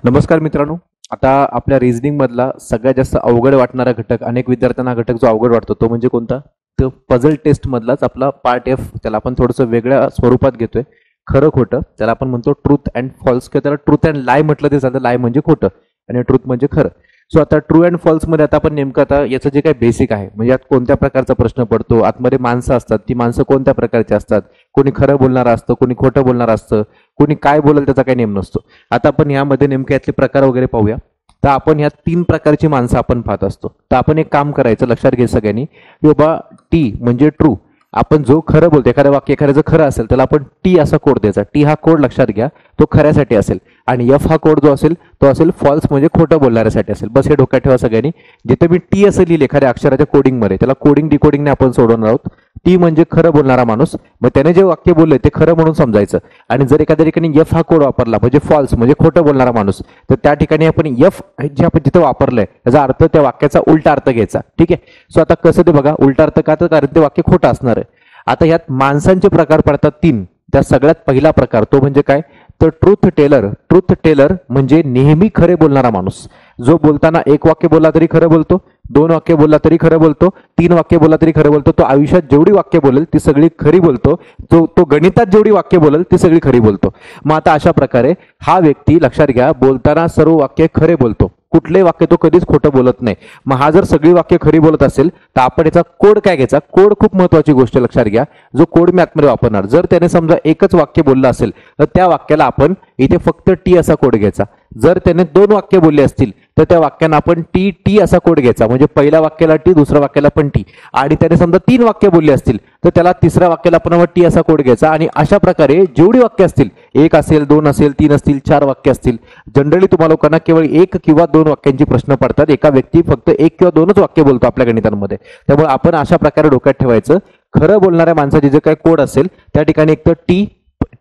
नमस्कार मित्रांनो, आता आपल्या रिझनिंग मधला सगळ्यात जास्त अवघड वाटणारा घटक, अनेक विद्यार्थ्यांना घटक जो अवघड वाटतो तो म्हणजे कोणता? तर पझल टेस्ट मधलाच आपला पार्ट एफ. त्याला आपण थोडंसं वेगळ्या स्वरूपात घेतोय. खरं खोटं, त्याला आपण म्हणतो ट्रूथ अँड फॉल्स, किंवा त्याला ट्रूथ अँड लाय म्हटलं ते चालतं. लाय म्हणजे खोटं आणि ट्रूथ म्हणजे खरं. सो आता ट्रू अँड फॉल्स मध्ये आता आपण नेमकं आता याचं जे काही बेसिक आहे, म्हणजे यात कोणत्या प्रकारचा प्रश्न पडतो, आतमध्ये माणसं असतात, ती माणसं कोणत्या प्रकारची असतात, कोणी खरं बोलणारं असतं, कोणी खोटं बोलणारं असतं, कोणी काय बोलेल त्याचा काही नेम नसतो. आता आपण यामध्ये नेमके यातले प्रकार वगैरे पाहूया. तर आपण या 3 प्रकारची माणसं आपण पाहत असतो. तर आपण एक काम करायचं, लक्षात घ्या सगळ्यांनी, की बाबा टी म्हणजे ट्रू. आपण जो खरं बोलतो, एखादं वाक्य एखाद्याचं खरं असेल त्याला आपण टी असा कोड द्यायचा. टी हा कोड लक्षात घ्या, तो खऱ्यासाठी असेल. आणि एफ हा कोड जो असेल तो असेल फॉल्स, म्हणजे खोटं बोलणाऱ्यासाठी असेल. बस हे डोक्यात ठेवा सगळ्यांनी. जिथे मी टी असं लिहिले एखाद्या अक्षराच्या कोडिंगमध्ये, त्याला कोडिंग डिकोडिंगने आपण सोडवणार आहोत. टी म्हणजे खरं बोलणारा माणूस, मग त्याने जे वाक्य बोलले ते खरं म्हणून समजायचं. आणि जर एखाद्या ठिकाणी एफ हा कोड वापरला म्हणजे फॉल्स म्हणजे खोटं बोलणारा माणूस, तर त्या ठिकाणी आपण एफ जे आपण जिथं वापरलंय त्याचा अर्थ त्या वाक्याचा उलटा अर्थ घ्यायचा. ठीक आहे. सो आता कसं ते बघा, उलटा अर्थ का? तर कारण ते वाक्य खोटं असणार आहे. आता यात माणसांचे प्रकार पडतात 3. त्या सगळ्यात पहिला प्रकार तो म्हणजे काय? तर ट्रूथ टेलर. ट्रूथ टेलर म्हणजे नेहमी खरे बोलणारा माणूस, जो बोलताना 1 वाक्य बोलला तरी खरं बोलतो, 2 वाक्य बोलला तरी खरं बोलतो, 3 वाक्य बोलला तरी खरं बोलतो. तो आयुष्यात जेवढी वाक्य बोलेल ती सगळी खरी बोलतो. तो गणितात जेवढी वाक्य बोलेल ती सगळी खरी बोलतो. मग आता अशा प्रकारे हा व्यक्ती, लक्षात घ्या, बोलताना सर्व वाक्य खरे बोलतो. कुठलेही वाक्य तो कधीच खोटं बोलत नाही. मग हा जर सगळी वाक्य खरी बोलत असेल तर आपण याचा कोड काय घ्यायचा? कोड खूप महत्वाची गोष्ट, लक्षात घ्या. जो कोड मी आतमध्ये वापरणार, जर त्याने समजा एकच वाक्य बोललं असेल तर त्या वाक्याला आपण इथे फक्त टी असा कोड घ्यायचा. जर त्याने 2 वाक्य बोलले असतील तर त्या वाक्यांना आपण टी टी असा कोड घ्यायचा. म्हणजे पहिल्या वाक्याला टी, दुसऱ्या वाक्याला पण टी. आणि त्याने समजा 3 वाक्य बोलले असतील तर त्याला तिसऱ्या वाक्याला आपण टी असा कोड घ्यायचा. आणि अशा प्रकारे जेवढी वाक्य असतील, 1 असेल, 2 असेल, 3 असतील, 4 वाक्य असतील, जनरली तुम्हाला लोकांना केवळ 1 किंवा 2 वाक्यांची प्रश्न पडतात. एका व्यक्ती फक्त 1 किंवा 2च वाक्य बोलतो आपल्या गणितांमध्ये. त्यामुळे आपण अशा प्रकारे डोक्यात ठेवायचं, खरं बोलणाऱ्या माणसाचे जे काही कोड असेल त्या ठिकाणी एक तर टी,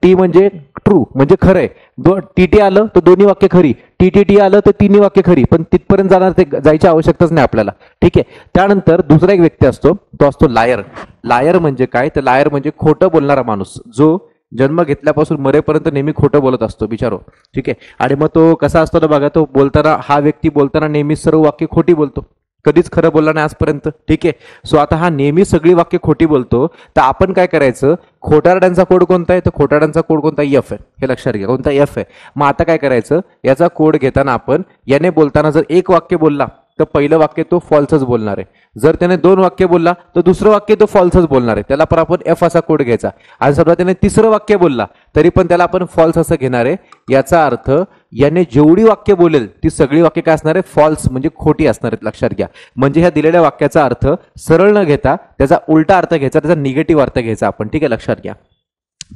टी म्हणजे ट्रू म्हणजे खरं आहे. टी टी आलं तर दोन्ही वाक्य खरी, टी टी टी आलं तर 3 वाक्य खरी. पण तिथपर्यंत जाणार, ते जायची आवश्यकताच नाही आपल्याला. ठीक आहे. त्यानंतर दुसरा एक व्यक्ती असतो, तो असतो लायर. लायर म्हणजे काय? तर लायर म्हणजे खोटं बोलणारा माणूस, जो जन्म घेतल्यापासून मरेपर्यंत नेहमी खोटं बोलत असतो बिचारो. ठीक आहे. आणि मग तो कसा असतो ना बघा, तो बोलताना, हा व्यक्ती बोलताना नेहमी सर्व वाक्य खोटी बोलतो, कधीच खरं बोलला नाही आजपर्यंत. ठीक आहे. सो आता हा नेहमी सगळी वाक्य खोटी बोलतो. तर आपण काय करायचं? खोटारड्यांचा कोड कोणता आहे? तर खोटारड्यांचा कोड कोणता? एफ आहे. हे लक्षात घ्या, कोणता? एफ आहे. मग आता काय करायचं? याचा कोड घेताना आपण याने बोलताना जर 1 वाक्य बोलला तर पहिलं वाक्य तो फॉल्सच बोलणार आहे. जर त्याने 2 वाक्य बोलला तर दुसरं वाक्य तो फॉल्सच बोलणार आहे. त्याला पण आपण एफ असा कोड घ्यायचा. आणि समजा त्याने 3रं वाक्य बोलला तरी पण त्याला आपण फॉल्स असं घेणार आहे. याचा अर्थ याने जेवढी वाक्य बोलेल ती सगळी वाक्य काय असणार आहे? फॉल्स म्हणजे खोटी असणार आहेत. लक्षात घ्या. म्हणजे ह्या दिलेल्या वाक्याचा अर्थ सरळ न घेता त्याचा उलटा अर्थ घ्यायचा, त्याचा निगेटिव्ह अर्थ घ्यायचा आपण. ठीक आहे, लक्षात घ्या.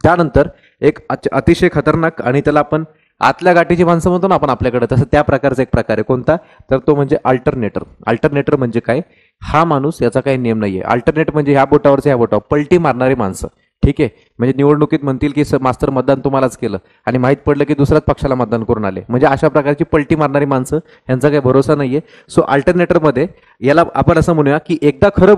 त्यानंतर एक अतिशय खतरनाक, आणि त्याला आपण आतल्या गाठीची माणसं म्हणतो ना आपण आपल्याकडे, तसं त्या प्रकारचा एक प्रकार आहे. कोणता? तर तो म्हणजे अल्टरनेटर. अल्टरनेटर म्हणजे काय? हा माणूस, याचा काही नियम नाहीये. अल्टरनेट म्हणजे ह्या बोटावरचं ह्या बोटावर पलटी मारणारी माणसं. ठीक आहे. म्हणजे निवडणुकीत म्हणतील की मास्तर मतदान तुम्हालाच केलं आणि माहीत पडलं की दुसऱ्याच पक्षाला मतदान करून आले. म्हणजे अशा प्रकारची पलटी मारणारी माणसं, यांचा काही भरोसा नाहीये. सो अल्टरनेटरमध्ये याला आपण असं म्हणूया की एकदा खरं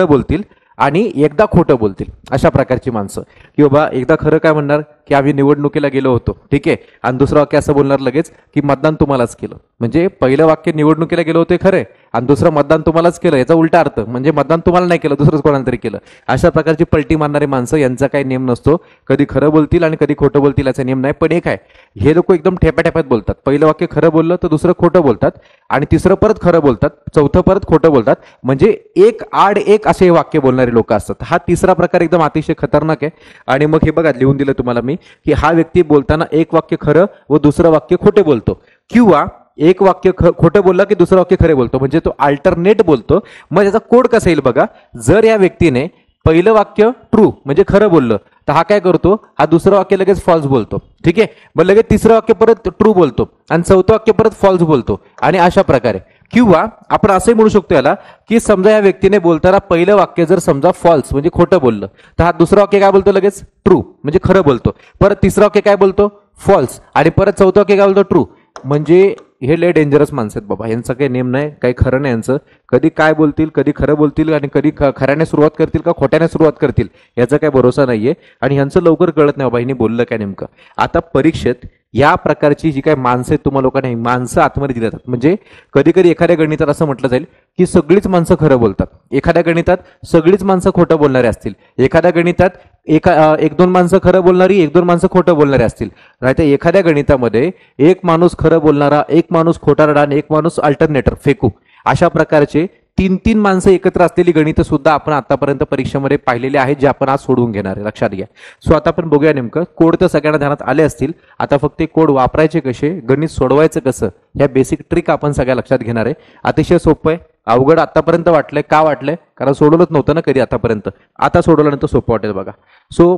बोलतील आणि एकदा खोटं बोलतील, अशा प्रकारची माणसं. की बाबा एकदा खरं काय म्हणणार की आम्ही निवडणुकीला गेलो होतो, ठीक आहे, आणि दुसरं वाक्य असं बोलणार लगेच की मतदान तुम्हालाच केलं. म्हणजे पहिलं वाक्य निवडणुकीला गेलो होते खरं, आणि दुसरं मतदान तुम्हालाच केलं, याचा उलटा अर्थ म्हणजे मतदान तुम्हाला नाही केलं, दुसरंच कोणाला तरी केलं. अशा प्रकारची पलटी मारणारी माणसं, यांचा काही नियम नसतो. कधी खरं बोलतील आणि कधी खोटं बोलतील याचा नियम नाही. पण एक आहे, हे लोक एकदम ठेप्याठेप्यात बोलतात. पहिलं वाक्य खरं बोललं तर दुसरं खोटं बोलतात, आणि तिसरं परत खरं बोलतात, चौथं परत खोटं बोलतात. म्हणजे एक आड एक असे हे वाक्य बोलणारे लोक असतात. हा तिसरा प्रकार एकदम अतिशय खतरनाक आहे. आणि मग हे बघा लिहून दिलं तुम्हाला मी की हा व्यक्ती बोलताना एक वाक्य खरं व दुसरं वाक्य खोटे बोलतो, किंवा एक वाक्य खोटं बोलला की दुसरं वाक्य खरे बोलतो, म्हणजे तो अल्टरनेट बोलतो. मग याचा कोड कसा येईल बघा. जर या व्यक्तीने पहिलं वाक्य ट्रू म्हणजे खरं बोललं तर हा काय करतो, हा दुसरं वाक्य लगेच फॉल्स बोलतो. ठीक आहे. मग लगेच तिसरं वाक्य परत ट्रू बोलतो आणि चौथं वाक्य परत फॉल्स बोलतो, आणि अशा प्रकारे. किंवा आपण असंही म्हणू शकतो याला की समजा या व्यक्तीने बोलताना पहिलं वाक्य जर समजा फॉल्स म्हणजे खोटं बोललं तर हा दुसरं वाक्य काय बोलतो लगेच ट्रू म्हणजे खरं बोलतो. परत तिसरं वाक्य काय बोलतो फॉल्स, आणि परत चौथं वाक्य काय बोलतो ट्रू. म्हणजे हे लय डेंजरस माणसं आहेत बाबा, यांचा काही नेम नाही, काही खरं नाही यांचं. कधी काय बोलतील, कधी खरं बोलतील आणि कधी खऱ्याने सुरुवात करतील का खोट्याने सुरुवात करतील याचा काही भरोसा नाहीये. आणि यांचं लवकर कळत नाही बाबा हिने बोललं काय नेमकं. आता परीक्षेत या प्रकारची जी काही माणसं आहेत तुम्हाला लोकांना, माणसं आतमध्ये दिली जातात. म्हणजे कधी कधी एखाद्या गणितात असं म्हटलं जाईल की सगळीच माणसं खरं बोलतात, एखाद्या गणितात सगळीच माणसं खोटं बोलणारे असतील, एखाद्या गणितात एक दोन माणसं खरं बोलणारी, एक दोन माणसं खोटं बोलणारे असतील. नाहीतर एखाद्या गणितामध्ये एक माणूस खरं बोलणारा, एक माणूस खोटारडा आणि एक माणूस अल्टरनेटर फेकू, अशा प्रकारचे तीन तीन माणसं एकत्र असलेली गणितं सुद्धा आपण आतापर्यंत परीक्षेमध्ये पाहिलेली आहेत, जे आपण आज सोडवून घेणार आहे, लक्षात घ्या. सो आता आपण बघूया नेमकं कोड तर सगळ्यांना ध्यानात आले असतील. आता फक्त कोड वापरायचे कसे, गणित सोडवायचं कसं, ह्या बेसिक ट्रिक आपण सगळ्या लक्षात घेणार आहे. अतिशय सोपं आहे. अवघड आतापर्यंत वाटलंय का वाटलंय, कारण सोडवलंच नव्हतं ना कधी आतापर्यंत. आता सोडवल्यानंतर सोपं वाटेल बघा. सो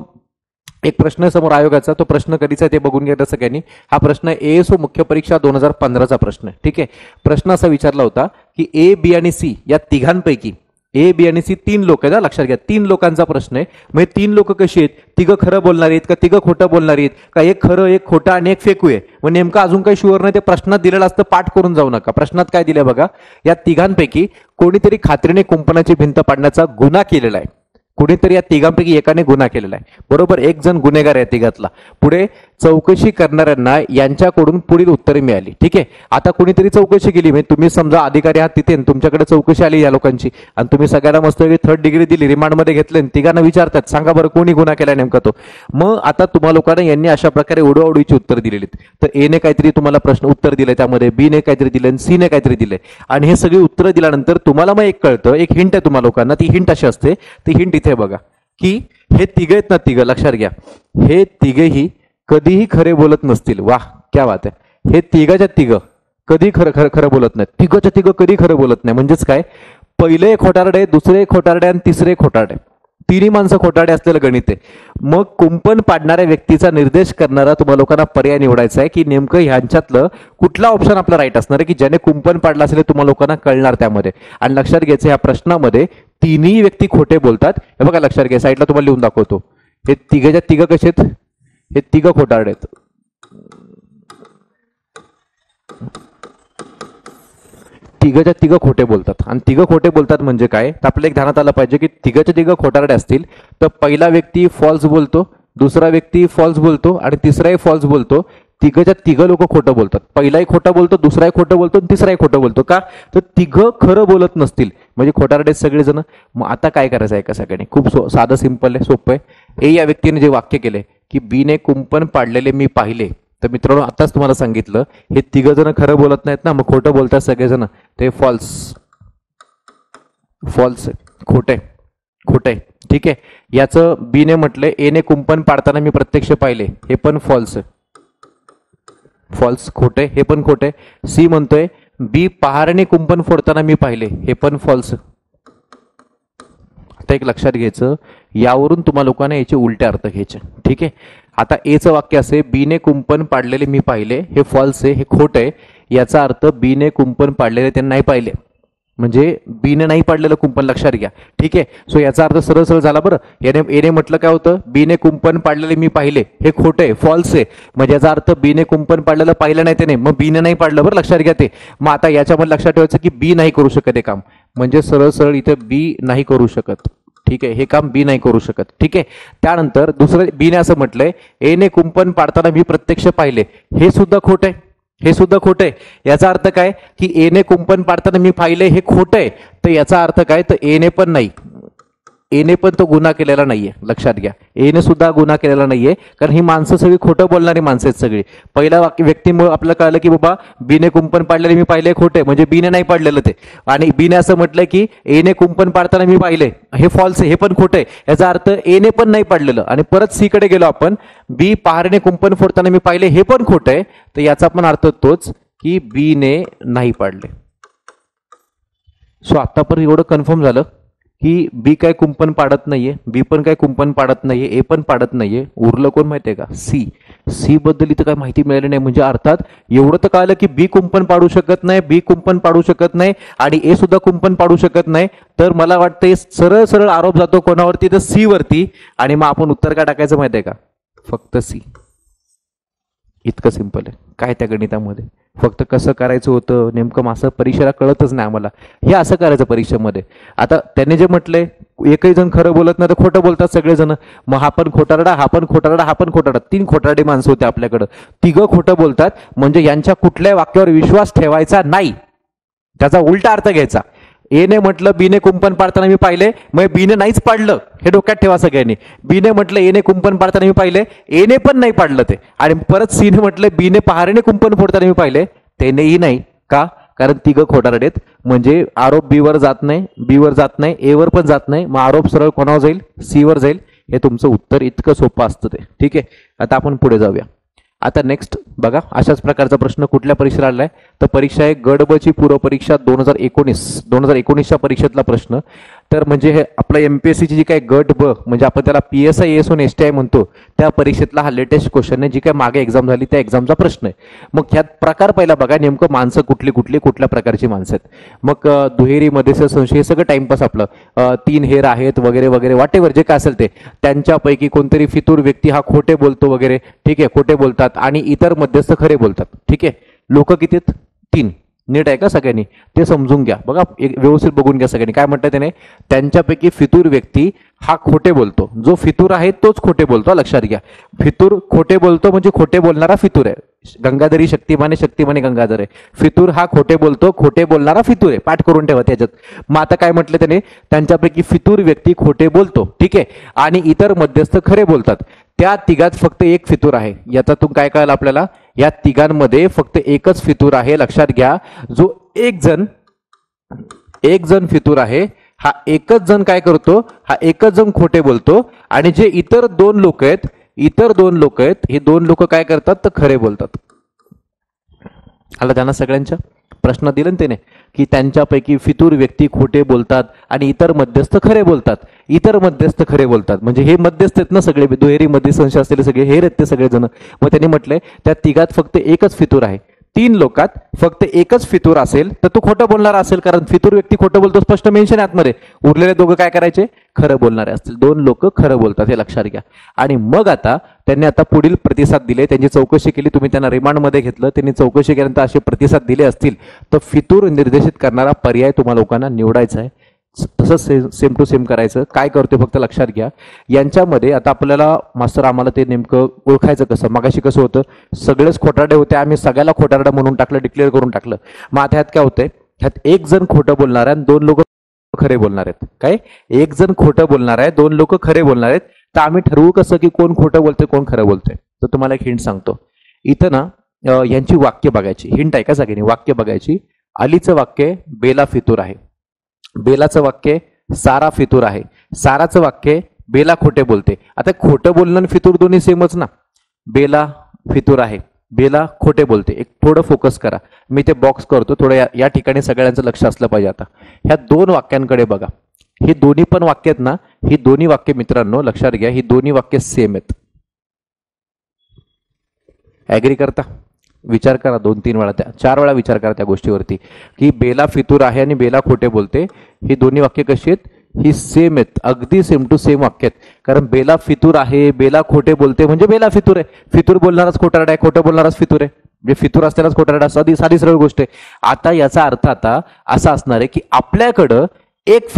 एक प्रश्न समोर आयोगाचा, तो प्रश्न कधीचा ते बघून घ्या सगळ्यांनी. हा प्रश्न एएसओ मुख्य परीक्षा 2015चा प्रश्न आहे. ठीक आहे. प्रश्न असा विचारला होता की ए, बी आणि सी या तिघांपैकी, ए, बी आणि सी तीन लोक आहेत, लक्षात घ्या, तीन लोकांचा प्रश्न आहे. मग तीन लोक कशी आहेत, तिघं खरं बोलणारी आहेत का तिघं खोटं बोलणारी आहेत का एक खरं एक खोटं आणि एक फेकू आहे. मग नेमकं अजून काही शुअर नाही, ते प्रश्नात दिलेलं असतं, पाठ करून जाऊ नका. प्रश्नात काय दिलंय बघा, या तिघांपैकी कोणीतरी खात्रीने कुंपणाची भिंत पाडण्याचा गुन्हा केलेला आहे. कुणीतरी या तिघांपैकी एकाने गुन्हा केलेला आहे, बरोबर. एक जण गुन्हेगार आहे तिघातला. पुढे चौकशी करणाऱ्यांना यांच्याकडून पुढील उत्तरे मिळाली. ठीक आहे. आता कुणीतरी चौकशी केली, म्हणजे तुम्ही समजा अधिकारी आहात तिथे, तुमच्याकडे चौकशी आली या लोकांची आणि तुम्ही सगळ्यांना मस्त 3rd डिग्री दिली, रिमांडमध्ये घेतले, तिघांना विचारतात सांगा बरं कोणी गुन्हा केला नेमका तो. मग आता तुम्हा लोकांना यांनी अशा प्रकारे ओढवाओढीची उत्तर दिलेली. तर एने काहीतरी तुम्हाला प्रश्न उत्तर दिले, त्यामध्ये बीने काहीतरी दिले, सीने काहीतरी दिले, आणि हे सगळी उत्तरं दिल्यानंतर तुम्हाला मग एक कळतं, एक हिंट आहे तुम्हाला लोकांना. ती हिंट अशी असते, ती हिंट इथे बघा की हे तिघ आहेत ना, तिघं लक्षात घ्या, हे तिघेही कधीही खरे बोलत नसतील. वाह क्या बात आहे. हे तिघाच्या तिघ कधी खरं बोलत नाहीत, तिघच्या तिघ कधी खरं बोलत नाही. म्हणजेच काय, पहिले खोटारडे, दुसरे खोटारडे आणि तिसरे खोटारडे, तिन्ही माणसं खोटारडे असलेलं गणित आहे. मग कुंपण पाडणाऱ्या व्यक्तीचा निर्देश करणारा तुम्हाला लोकांना पर्याय निवडायचा आहे की नेमकं ह्यांच्यातलं कुठला ऑप्शन आपला राईट असणार आहे की ज्याने कुंपण पाडलं असेल तुम्हाला लोकांना कळणार त्यामध्ये. आणि लक्षात घ्यायचं, ह्या प्रश्नामध्ये तिन्ही व्यक्ती खोटे बोलतात. हे बघा लक्षात घ्या, साईडला तुम्हाला लिहून दाखवतो. हे तिघच्या तिघ कसे आहेत, हे तिघ खोटारडे आहेत. तिघच्या तिघ खोटे बोलतात. आणि तिघ खोटे बोलतात म्हणजे काय, तर आपल्याला एक ध्यानात आलं पाहिजे की तिघच्या तिघ खोटारडे असतील तर पहिला व्यक्ती फॉल्स बोलतो, दुसरा व्यक्ती फॉल्स बोलतो आणि तिसराही फॉल्स बोलतो. तिघच्या तिघ लोक खोटं बोलतात, पहिलाही खोटं बोलतो, दुसराही खोटं बोलतो आणि तिसराही खोटं बोलतो. का, तर तिघ खरं बोलत नसतील, म्हणजे खोटारडे सगळेजण. मग आता काय करायचं आहे का सगळ्यांनी, खूप साधं सिंपल आहे, सोपं आहे. ए या व्यक्तीने जे वाक्य केले की बीने कुंपण पाडलेले मी पाहिले, तर मित्रांनो आताच तुम्हाला सांगितलं हे तिघ जण खरं बोलत नाहीत ना, मग खोटं बोलतात सगळेजण, ते फॉल्स खोटे खोटे. ठीक आहे. याचं बीने म्हटलंय एने कुंपण पाडताना मी प्रत्यक्ष पाहिले, हे पण फॉल्स खोटे, हे पण खोटे. सी म्हणतोय बी पहारने कुंपण फोडताना मी पाहिले, हे पण फॉल्स. आता एक लक्षात घ्यायचं, यावरून तुम्हाला लोकांना याचे उलटे अर्थ घ्यायचे. ठीक आहे. आता एचं वाक्य असे, बीने कुंपण पाडलेले मी पाहिले, हे फॉल्स आहे, हे खोट आहे. याचा अर्थ बीने कुंपण पाडलेले ते नाही पाहिले, म्हणजे बीने नाही पाडलेलं कुंपण, लक्षात घ्या. ठीक आहे. सो याचा अर्थ सरळ सरळ झाला बरं. एने म्हटलं काय होतं, बीने कुंपण पाडलेले मी पाहिले, हे खोटं आहे, फॉल्स आहे. म्हणजे याचा अर्थ बीने कुंपण पाडलेलं पाहिलं नाही त्याने, मग बीने नाही पाडलं, बरं लक्षात घ्या ते. मग आता याच्यामध्ये लक्षात ठेवायचं की बी नाही करू शकत हे काम, म्हणजे सरळ सरळ इथे बी नाही करू शकत. ठीक आहे. हे काम बी नाही करू शकत. ठीक आहे. त्यानंतर दुसरं बीने असं म्हटलंय, एने कुंपण पाडताना मी प्रत्यक्ष पाहिले, हे सुद्धा खोट आहे, हे सुद्धा खोट आहे. याचा अर्थ काय की एने कुंपण पाडताना मी पाहिले, हे खोट आहे. तर याचा अर्थ काय, तर एने पण नाही, एने पण तो गुन्हा केलेला नाहीये, लक्षात घ्या. एने सुद्धा गुन्हा केलेला नाहीये, कारण ही माणसं सगळी खोटं बोलणारी माणसं आहेत सगळी. पहिल्या व्यक्तीमुळे आपल्याला कळलं की बाबा बीने कुंपण पाडलेले मी पाहिले खोटे, म्हणजे बीने नाही पाडलेलं ते. आणि बीने असं म्हटलंय की एने कुंपण पाडताना मी पाहिले, हे फॉल्स आहे, हे पण खोटं आहे. याचा अर्थ एने पण नाही पाडलेलं. आणि परत सी कडे गेलो आपण, बी पहारने कुंपण फोडताना मी पाहिले, हे पण खोटं आहे. तर याचा पण अर्थ तोच की बीने नाही पाडले. सो आतापर्यंत एवढं कन्फर्म झालं की बी काय कुंपण पाडत नाहीये, बी पण काय कुंपण पाडत नाहीये, ए पण पाडत नाहीये. उरलं कोण माहितीये का, सी. सी बद्दल इथं काय माहिती मिळाली नाही, म्हणजे अर्थात एवढं तर कळलं की बी कुंपण पाडू शकत नाही, बी कुंपण पाडू शकत नाही आणि ए सुद्धा कुंपण पाडू शकत नाही. तर मला वाटतं सरळ सरळ आरोप जातो कोणावरती, तर सी वरती. आणि मग आपण उत्तर काय टाकायचं माहितीये का, फक्त सी. इतकं सिंपल आहे. काय त्या गणितामध्ये फक्त कसं करायचं होतं नेमकं असं परीक्षेला कळतच नाही आम्हाला. हे असं करायचं परीक्षेमध्ये. आता त्यांनी जे म्हटलंय एकही जण खरं बोलत नाही तर खोटं बोलतात सगळेजण. मग हा पण खोटारडा, हा पण खोटारडा, हा पण खोटारडा. 3 खोटारडे माणसं होते आपल्याकडं. 3 खोटं बोलतात म्हणजे यांच्या कुठल्याही वाक्यावर विश्वास ठेवायचा नाही, त्याचा उलटा अर्थ घ्यायचा. एने म्हटलं बीने कुंपण पाडताना मी पाहिले, मग बीने नाहीच पाडलं, हे डोक्यात ठेवा सगळ्यांनी. बीने म्हटलं एने कुंपण पाडताना मी पाहिले, एने पण नाही पाडलं ते. आणि परत सीने म्हटलं बीने पहारेने कुंपण फोडताना मी पाहिले, त्यानेही नाही. का? कारण 3 खोटारडेत. म्हणजे आरोप बी वर जात नाही, बी वर जात नाही, ए वर पण जात नाही, मग आरोप सरळ कोणावर जाईल? सी वर जाईल. हे तुमचं उत्तर इतकं सोपं असतं ते. ठीक आहे, आता आपण पुढे जाऊया. आता नेक्स्ट बघा, अशाच प्रकारचा प्रश्न कुठल्या परीक्षेला आलाय तर परीक्षा आहे गट ब ची पूर्व परीक्षा 2019च्या परीक्षेतला प्रश्न. तर म्हणजे हे आपलं एमपीएससीची जी काही गट ब म्हणजे आपण त्याला PSI AS आणि STI म्हणतो त्या परीक्षेतला हा लेटेस्ट क्वेश्चन आहे, जी काय मागे एक्झाम झाली त्या एक्झामचा प्रश्न आहे. मग ह्यात प्रकार पहिला बघा, नेमकं माणसं कुठली कुठली कुठल्या प्रकारची माणसं आहेत. मग दुहेरी मध्ये संशय हे सगळं टाइमपास आपलं. 3 हेर आहेत वगैरे वगैरे वाटेवर जे काय असेल ते. त्यांच्यापैकी कोणतरी फितूर व्यक्ती हा खोटे बोलतो वगैरे. ठीक आहे, खोटे बोलतात आणि इतर मध्यस्थ खरे बोलतात. ठीक आहे, लोक किती आहेत? 3. नीट आहे का सगळ्यांनी? ते समजून घ्या. बघा एक व्यवस्थित बघून घ्या सगळ्यांनी. काय म्हणतात त्याने? त्यांच्यापैकी फितूर व्यक्ती हा खोटे बोलतो. जो फितूर आहे तोच खोटे बोलतो, लक्षात घ्या. फितूर खोटे बोलतो म्हणजे खोटे बोलणारा फितूर आहे. गंगाधरी शक्तिमाने, शक्तिमाने गंगाधर आहे. फितूर हा खोटे बोलतो, खोटे बोलणारा फितूर आहे. पाठ करून ठेवा त्याच्यात. मग आता काय म्हटलं त्याने? त्यांच्यापैकी फितूर व्यक्ती खोटे बोलतो. ठीक आहे, आणि इतर मध्यस्थ खरे बोलतात. त्या तिघात फक्त एक फितूर आहे. याच्यातून काय कळलं आपल्याला? या तिघांमध्ये फक्त एकच फितूर आहे, लक्षात घ्या. जो एक जण फितूर आहे, हा एकच जण काय करतो? हा एकच जण खोटे बोलतो. आणि जे इतर 2 लोक आहेत, हे 2 लोक काय करतात? तर खरे बोलतात. आला त्यांना सगळ्यांच्या प्रश्न दिले ना त्याने, की त्यांच्यापैकी फितूर व्यक्ती खोटे बोलतात आणि इतर मध्यस्थ खरे बोलतात. इतर मध्यस्थ खरे बोलतात म्हणजे हे मध्यस्थ आहेत ना सगळे, दुहेरी मध्ये संशय असलेले सगळे हेर आहेत ते सगळेजण. मग त्यांनी म्हटलंय त्या तिघात फक्त एकच फितूर आहे. 3 लोकात फक्त एकच फितूर असेल तर तो खोटं बोलणारा असेल, कारण फितूर व्यक्ती खोटं बोलतो स्पष्ट मेन्शन आहे आतमध्ये. उरलेले 2 काय करायचे? खरं बोलणारे असतील. 2 लोक खरं बोलतात, हे लक्षात घ्या. आणि मग आता त्यांनी आता पुढील प्रतिसाद दिले, त्यांची चौकशी केली, तुम्ही त्यांना रिमांडमध्ये घेतलं, त्यांनी चौकशी केल्यानंतर असे प्रतिसाद दिले असतील तर फितूर निर्देशित करणारा पर्याय तुम्हाला लोकांना निवडायचा आहे. तसंच सेम टू सेम करायचं. काय करतोय फक्त लक्षात घ्या. यांच्यामध्ये आता आपल्याला मास्तर आम्हाला ते नेमकं ओळखायचं कसं? मगाशी कसं होतं? सगळेच खोटारडे होते, आम्ही सगळ्याला खोटारडा म्हणून टाकलं, डिक्लेअर करून टाकलं. मग आता ह्यात काय होतंय? ह्यात एक जण खोटं बोलणार आहे आणि 2 लोक खरे बोलणार आहेत. काय? एक जण खोटं बोलणार आहे, 2 लोक खरे बोलणार आहेत. तर आम्ही ठरवू कसं की कोण खोटं बोलतोय कोण खरं बोलतोय? तर तुम्हाला एक हिंट सांगतो. इथं ना यांची वाक्य बघायची. हिंट आहे का सगळ्यांनी? वाक्य बघायची. अलीचं वाक्य बेला फितूर आहे. बेलाचं वाक्य सारा फितूर आहे. साराचं वाक्य बेला खोटे बोलते. आता खोटं बोलणं आणि फितूर दोन्ही सेमच ना. बेला फितूर आहे, बेला खोटे बोलते. एक थोडं फोकस करा. मी ते बॉक्स करतो थोडं. या ठिकाणी सगळ्यांचं लक्ष असलं पाहिजे. आता ह्या 2 वाक्यांकडे बघा. ही दोन्ही पण वाक्य आहेत ना, ही दोन्ही वाक्य मित्रांनो लक्षात घ्या, ही दोन्ही वाक्य सेम आहेत. ऍग्री करता? विचार करा 2-3 वेळा, 4 वेळा विचार करा त्या गोष्टीवरती, की बेला फितूर आहे आणि बेला खोटे बोलते. ही दोन्ही वाक्य कशी आहेत? ही सेम आहेत, अगदी सेम टू सेम वाक्य आहेत. कारण बेला फितूर आहे, बेला खोटे बोलते म्हणजे बेला फितूर आहे. फितूर बोलणाराच खोटारडा आहे, खोटं बोलणाराच फितूर आहे. म्हणजे फितूर असलेलाच खोटारडा, साधी सरळ गोष्ट आहे. आता याचा अर्थ आता असा असणार आहे की आपल्याकडं एक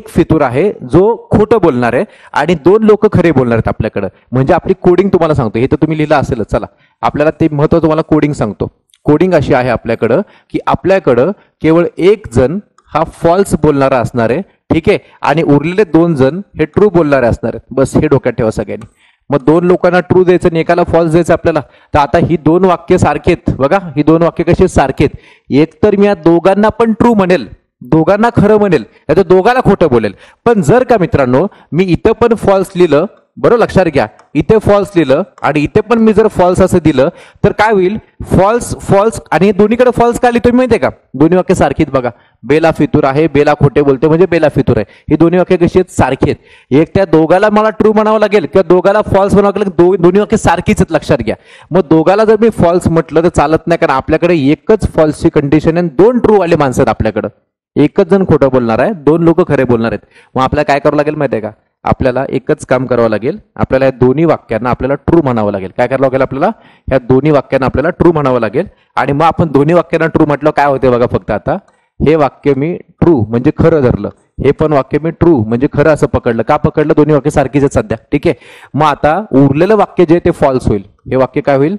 फितूर आहे जो खोटं बोलणार आहे आणि 2 लोक खरे बोलणार आहेत आपल्याकडं. म्हणजे आपली कोडिंग तुम्हाला सांगतो, हे तर तुम्ही लिहिलं असेलच. चला आपल्याला ते महत्व तुम्हाला कोडिंग सांगतो. कोडिंग अशी आहे आपल्याकडं की आपल्याकडं केवळ एक जण हा फॉल्स बोलणारा असणार आहे. ठीक आहे, आणि उरलेले 2 जण हे ट्रू बोलणारे असणार आहेत. बस हे डोक्यात ठेवा सगळ्यांनी. मग 2 लोकांना ट्रू द्यायचं आणि एकाला फॉल्स द्यायचं आपल्याला. तर आता ही 2 वाक्य सारखेत बघा. ही 2 वाक्य कशी सारखेत? एक तर मी या दोघांना पण ट्रू म्हणेल, दोघांना खरं म्हणेल, या तर दोघांना खोटं बोलेल. पण जर का मित्रांनो मी इथं पण फॉल्स लिहिलं, बरोबर लक्षात घ्या, इथे फॉल्स लिहिलं आणि इथे पण मी जर फॉल्स असं दिलं तर काय होईल? False false. आणि दोन्हीकडे फॉल्स का लिहितो माहितीये का? दोन्ही वाक्य सारखीत बघा. बेला फितूर आहे, बेला खोटे बोलते म्हणजे बेला फितूर आहे. ही दोन्ही वाक्य कशी आहेत? सारखी आहेत. एक त्या दोघाला मला ट्रू म्हणावं लागेल किंवा दोघाला फॉल्स म्हणावं लागेल. दोन्ही वाक्य सारखीच आहेत, लक्षात घ्या. मग दोघाला जर मी फॉल्स म्हटलं तर चालत नाही, कारण आपल्याकडे एकच फॉल्सची कंडिशन आहे, 2 ट्रू वाले माणसं आहेत आपल्याकडं. एकच जण खोटं बोलणार आहे, 2 लोक खरे बोलणार आहेत. मग आपल्याला काय करावं लागेल माहिती आहे का? आपल्याला एकच काम करावं लागेल, आपल्याला या दोन्ही वाक्यांना आपल्याला ट्रू म्हणावं लागेल. काय करावं लागेल आपल्याला? या दोन्ही वाक्यांना आपल्याला ट्रू म्हणावं लागेल. आणि मग आपण दोन्ही वाक्यांना ट्रू म्हटलं काय होते बघा. फक्त आता हे वाक्य मी ट्रू म्हणजे खरं धरलं, हे पण वाक्य मी ट्रू म्हणजे खरं असं पकडलं. का पकडलं? दोन्ही वाक्य सारखीच आहेत सध्या. ठीक आहे. मग आता उरलेलं वाक्य जे ते फॉल्स होईल. हे वाक्य काय होईल?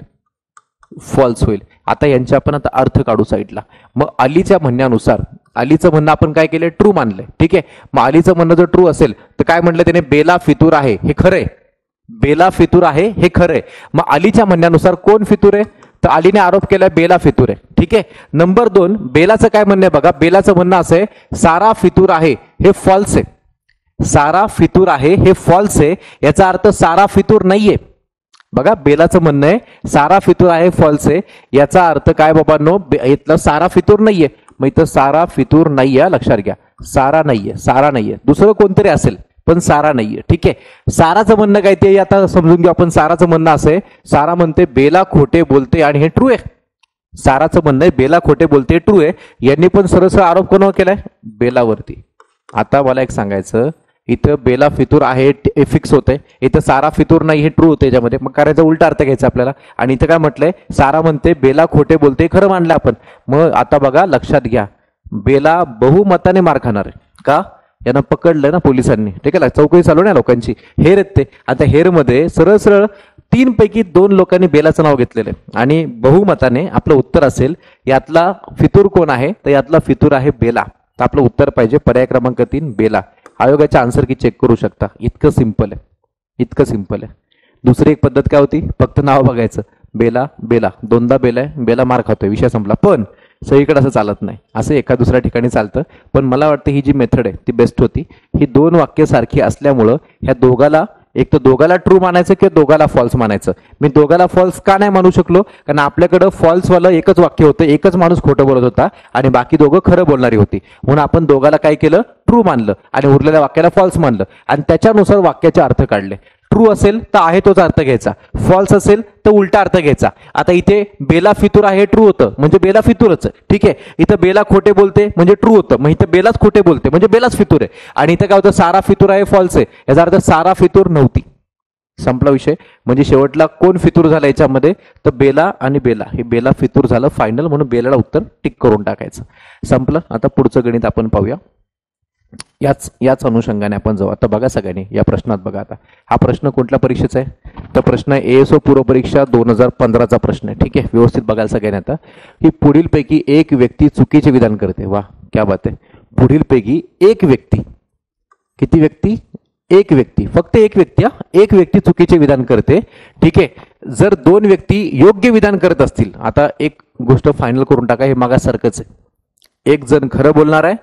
फॉल्स होईल. आता यांचे आपण आता अर्थ काढू साईडला. मग अलीच्या म्हणण्यानुसार, अलीचं म्हणणं आपण काय केलंय? ट्रू मानलंय. ठीक आहे. मग अलीचं म्हणणं जर ट्रू असेल तर काय म्हटलं त्याने? बेला फितूर आहे, हे खरंय. बेला फितूर आहे हे खरंय. मग अलीच्या म्हणण्यानुसार कोण फितूर आहे? तर अलीने आरोप केलाय बेला फितूर आहे. ठीक आहे. नंबर 2, बेलाचं काय म्हणणं आहे बघा. बेलाचं म्हणणं असं आहे सारा फितूर आहे, हे फॉल्स आहे. सारा फितूर आहे हे फॉल्स आहे. याचा अर्थ सारा फितूर नाहीये. बघा, बेलाचं म्हणणं आहे सारा फितूर आहे, फॉल्स आहे. याचा अर्थ काय बाबांनो? इथलं सारा फितूर नाहीये. मग इथं सारा फितूर नाहीये, लक्षात घ्या. सारा नाहीये, सारा नाहीये. दुसरं कोणतरी असेल पण सारा नाहीये. ठीक आहे. साराचं म्हणणं काय ते आता समजून घेऊ आपण. साराचं म्हणणं असं आहे, सारा म्हणते बेला खोटे बोलते आणि हे ट्रू आहे. साराचं म्हणणं आहे बेला खोटे बोलते, ट्रू आहे. यांनी पण सरळ सरळ आरोप कोणावर केलाय? बेलावरती. आता मला एक सांगायचं, इथं बेला फितूर आहे हे फिक्स होतंय, इथं सारा फितूर नाही हे ट्रू होते याच्यामध्ये. मग करायचा उलटा अर्थ घ्यायचा आपल्याला. आणि इथं काय म्हटलंय? सारा म्हणते बेला खोटे बोलते, खरं मानलं आपण. मग आता बघा, लक्षात घ्या, बेला बहुमताने मार खाणार आहे. का? यांना पकडलं ना पोलिसांनी. ठीक आहे. चौकशी चालू ना लोकांची. हेर आहेत ते. आता हेरमध्ये सरळ सरळ 3 पैकी 2 लोकांनी बेलाचं नाव घेतलेलं आहे. आणि बहुमताने आपलं उत्तर असेल यातला फितूर कोण आहे? तर यातला फितूर आहे बेला. तर आपलं उत्तर पाहिजे पर्याय क्रमांक 3 बेला. आयोगाच्या आन्सर की चेक करू शकता. इतकं सिंपल आहे, इतकं सिंपल आहे. दुसरी एक पद्धत काय होती? फक्त नाव बघायचं. बेला बेला, 2दा बेला आहे, बेला मार खातोय, विषय संपला. पण सगळीकडे असं चालत नाही. असं एका दुसऱ्या ठिकाणी चालतं. पण मला वाटतं ही जी मेथड आहे ती बेस्ट होती. ही 2 वाक्य सारखी असल्यामुळं ह्या दोघाला, एक तर दोघाला ट्रू मानायचं किंवा दोघाला फॉल्स मानायचं. मी दोघाला फॉल्स का नाही मानू शकलो? कारण आपल्याकडं फॉल्सवालं एकच वाक्य होतं, एकच माणूस खोटं बोलत होता आणि बाकी दोघं खरं बोलणारी होती. म्हणून आपण दोघाला काय केलं? ट्रू मानलं आणि उरलेल्या वाक्याला फॉल्स मानलं आणि त्याच्यानुसार वाक्याचे अर्थ काढले. ट्रू असेल तर आहे तोच अर्थ घ्यायचा, फॉल्स असेल तर उलटा अर्थ घ्यायचा. आता इथे बेला फितूर आहे ट्रू होतं म्हणजे बेला फितूरच. ठीक आहे. इथं बेला खोटे बोलते म्हणजे ट्रू होतं, मग इथं बेलाच खोटे बोलते म्हणजे बेलाच फितूर आहे. आणि इथं काय होतं? सारा फितूर आहे, फॉल्स आहे. याचा अर्थ सारा फितूर नव्हती. संपला विषय. म्हणजे शेवटला कोण फितूर झाला याच्यामध्ये? तर बेला आणि बेला, हे बेला फितूर झालं फायनल. म्हणून बेलाला उत्तर टिक करून टाकायचं. संपलं. आता पुढचं गणित आपण पाहूया. याच अनुषंगाने आपण जाऊ. आता बघा सगळ्यांनी या प्रश्नात बघा. आता हा प्रश्न कुठल्या परीक्षेचा आहे? तर प्रश्न ASO पूर्व परीक्षा 2015चा प्रश्न आहे. ठीक आहे. व्यवस्थित बघायला सगळ्यांनी. आता ही पुढीलपैकी एक व्यक्ती चुकीचे विधान करते. वा, क्या बात आहे. पुढीलपैकी एक व्यक्ती, किती व्यक्ती? एक व्यक्ती, फक्त एक व्यक्ती. एक व्यक्ती चुकीचे विधान करते. ठीक आहे. जर 2 व्यक्ती योग्य विधान करत असतील, आता एक गोष्ट फायनल करून टाका, हे मागासारखंच आहे. एक जण खरं बोलणार आहे,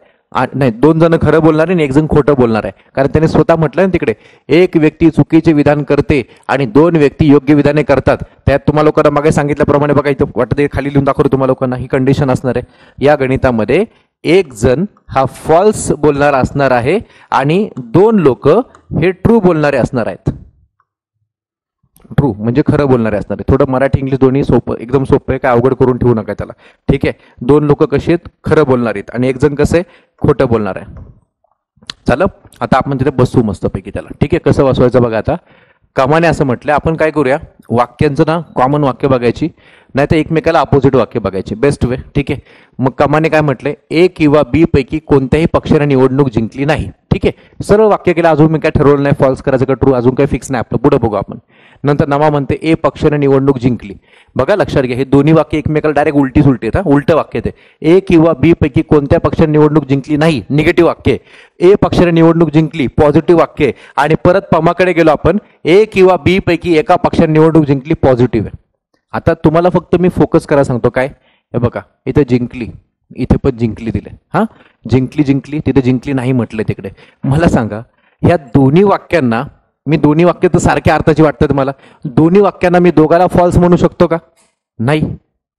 नाही 2 जण खरं बोलणार आहे आणि 1 जण खोटं बोलणार आहे. कारण त्याने स्वतः म्हटलं ना तिकडे, एक व्यक्ती चुकीचे विधान करते आणि 2 व्यक्ती योग्य विधाने करतात. त्यात तुम्हाला लोकांना मागे सांगितल्याप्रमाणे बघा, इथं वाटतं खाली लिहून दाखवतो तुम्हाला लोकांना. ही कंडिशन असणार आहे या गणितामध्ये. एक जण हा फॉल्स बोलणारा असणार आहे आणि 2 लोक हे ट्रू बोलणारे असणार आहेत. ट्रू म्हणजे खरं बोलणारे असणार आहे. थोडं मराठी इंग्लिश दोन्ही सोपं, एकदम सोपं आहे, काय अवघड करून ठेवू नका त्याला. ठीक आहे. 2 लोक कसे आहेत? खरं बोलणार आहेत आणि 1 जण कसे? खोटं बोलणार आहे. चला आता आपण तिथे बसू मस्तपैकी त्याला. ठीक आहे. कसं बसवायचं बघा. आता कामाने असं म्हटलं, आपण काय करूया, वाक्यांचं ना कॉमन वाक्य बघायची, नाही तर एकमेकाला अपोजिट वाक्य बघायची, बेस्ट वे. ठीक आहे. मग कामाने काय म्हटलंय? A किंवा B पैकी कोणत्याही पक्षाने निवडणूक जिंकली नाही. ठीक आहे. सरळ वाक्य केलं. अजून मी काय ठरवलं नाही फॉल्स करायचं का ट्रू, अजून काही फिक्स नाही आपलं, पुढे बघू आपण. नंतर नमा म्हणते A पक्षाने निवडणूक जिंकली. बघा लक्षात घ्या, हे दोन्ही वाक्य एकमेकाला डायरेक्ट उलटी सुलटी आहेत. उलट वाक्य ते. A किंवा B पैकी कोणत्या पक्षाने निवडणूक जिंकली नाही, निगेटिव्ह वाक्य. A पक्षाने निवडणूक जिंकली, पॉझिटिव्ह वाक्य. आणि परत पमाकडे गेलो आपण, A किंवा B पैकी एका पक्षाने निवडणूक जिंकली, पॉझिटिव्ह आहे. आता तुम्हाला फक्त मी फोकस करा सांगतो. काय? हे बघा, इथे जिंकली, इथे पण जिंकली दिले. हा, जिंकली जिंकली, तिथे जिंकली नाही म्हटलं तिकडे. मला सांगा, ह्या दोन्ही वाक्यांना मी, दोन्ही वाक्य तर सारख्या अर्थाची वाटतात मला, दोन्ही वाक्यांना मी दोघाला फॉल्स म्हणू शकतो का? नाही.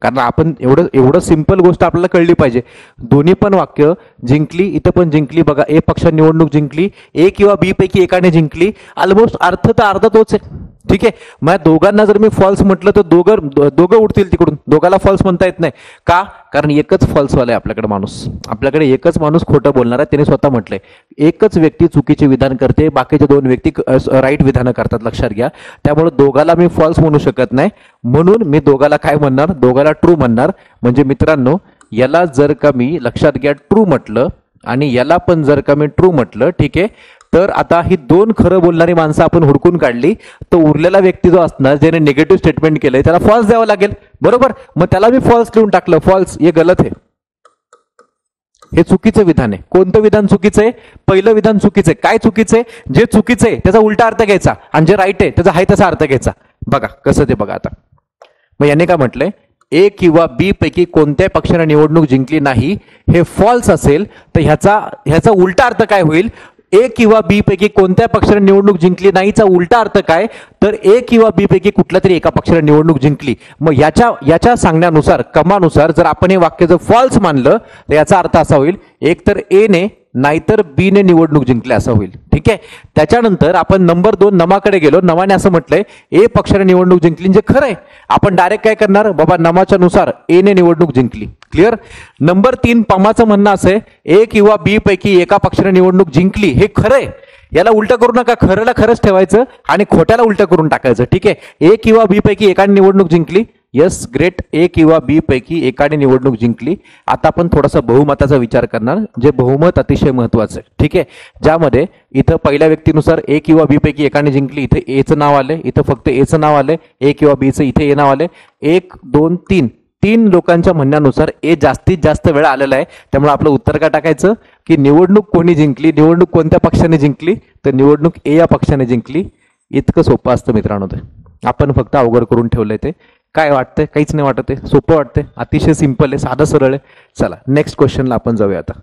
कारण आपण एवढं सिंपल गोष्ट आपल्याला कळली पाहिजे. दोन्ही पण वाक्य जिंकली, इथं पण जिंकली. बघा, A पक्षाने निवडणूक जिंकली, A किंवा B पैकी एकाने जिंकली. ऑलमोस्ट अर्थ तर अर्धा तोच आहे. ठीक आहे. मग दोघांना जर मी फॉल्स म्हटलं तर दोघं उठतील तिकडून, दोघाला फॉल्स म्हणता येत नाही का? कारण एकच फॉल्सवाला आहे आपल्याकडे माणूस, आपल्याकडे एकच माणूस खोटं बोलणार आहे, त्याने स्वतः म्हटलंय. एकच व्यक्ती चुकीचे विधान करते, बाकीचे दोन व्यक्ती राईट विधानं करतात, लक्षात घ्या. त्यामुळे दोघाला मी फॉल्स म्हणू शकत नाही, म्हणून मी दोघाला काय म्हणणार, दोघाला ट्रू म्हणणार. म्हणजे मित्रांनो, याला जर का मी लक्षात घ्या ट्रू म्हटलं आणि याला पण जर का मी ट्रू म्हटलं, ठीक आहे, तर आता ही दोन खरं बोलणारी माणसं आपण हुडकून काढली, तर उरलेला व्यक्ती जो असणार ज्याने निगेटिव्ह स्टेटमेंट केलंय त्याला फॉल्स द्यावं लागेल, बरोबर. मग त्याला मी फॉल्स लिहून टाकलं, फॉल्स, हे गलत आहे, हे चुकीचं विधान आहे. कोणतं विधान चुकीचं आहे? पहिलं विधान चुकीचं आहे. काय चुकीचं आहे? जे चुकीचं आहे त्याचा उलटा अर्थ घ्यायचा आणि जे राईट आहे त्याचा हाय तसा अर्थ घ्यायचा. बघा कसं ते बघा आता. मग याने काय म्हटलंय, ए किंवा बी पैकी कोणत्याही पक्षाने निवडणूक जिंकली नाही हे फॉल्स असेल तर ह्याचा उलटा अर्थ काय होईल? ए किंवा बी पैकी कोणत्या पक्षाने निवडणूक जिंकली नाहीचा उलटा अर्थ काय? तर ए किंवा बी पैकी कुठल्या तरी एका पक्षाने निवडणूक जिंकली. मग याच्या सांगण्यानुसार, क्रमानुसार जर आपण हे वाक्य जर फॉल्स मानलं तर याचा अर्थ असा होईल, एक तर ए ने नाहीतर बी ने निवडणूक जिंकली असं होईल. ठीक आहे. त्याच्यानंतर आपण नंबर 2 नमाकडे गेलो. नमाने असं म्हटलंय ए पक्षाने निवडणूक जिंकली, जे खरं आहे. आपण डायरेक्ट काय करणार, बाबा नमाच्या नुसार ए ने निवडणूक जिंकली. क्लिअर. नंबर 3 पमाचं म्हणणं असं आहे, ए किंवा बी पैकी एका पक्षाने निवडणूक जिंकली, हे खरं आहे. याला उलट करू नका, खरंला खरंच ठेवायचं आणि खोट्याला उलट करून टाकायचं. ठीक आहे. ए किंवा बी पैकी एकाने निवडणूक जिंकली, यस ग्रेट, ए किंवा बी पैकी एकाने निवडणूक जिंकली. आता आपण थोडासा बहुमताचा विचार करणार, जे बहुमत अतिशय महत्वाचं आहे. ठीक आहे. ज्यामध्ये इथं पहिल्या व्यक्तीनुसार ए किंवा बी पैकी एकाने जिंकली, इथे एचं नाव आले, इथं फक्त एचं नाव आले, ए किंवा बीचं इथे ए नाव आले. 1 2 3 लोकांच्या म्हणण्यानुसार ए जास्तीत जास्त वेळा आलेला आहे. त्यामुळे आपलं उत्तर काय टाकायचं की निवडणूक कोणी जिंकली, निवडणूक कोणत्या पक्षाने जिंकली, तर निवडणूक ए या पक्षाने जिंकली. इतकं सोपं असतं मित्रांनो. ते आपण फक्त अवघड करून ठेवलंय. ते काय वाटतंय? काहीच नाही वाटत आहे, सोपं वाटतंय, अतिशय सिंपल आहे, साधं सरळ आहे. चला नेक्स्ट क्वेश्चनला आपण जाऊया आता.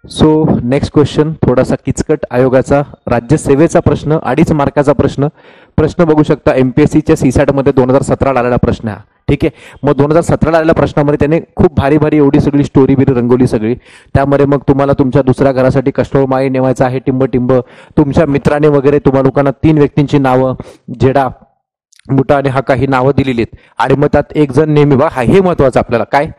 सो नेक्स्ट क्वेश्चन थोडासा किचकट आयोगाचा राज्यसेवेचा प्रश्न, 2.5 मार्काचा प्रश्न बघू शकता. एमपीएससीच्या सीसॅटमध्ये 2017 आलेला प्रश्न हा. ठीक आहे. मग 2017 आलेल्या प्रश्नामध्ये त्याने खूप भारी भारी एवढी सगळी स्टोरी बिरी रंगवली सगळी. त्यामध्ये मग तुम्हाला तुमच्या दुसऱ्या घरासाठी कस्टमर माळी नेवायचं आहे, टिंब तुमच्या मित्राने वगैरे तुम्हा लोकांना 3 व्यक्तींची नावं, जेडा, मुठा आणि हाका ही नावं दिलेली आहेत. आणि मग त्यात एक जण नेहमी, बघा हे महत्वाचं आपल्याला, काय,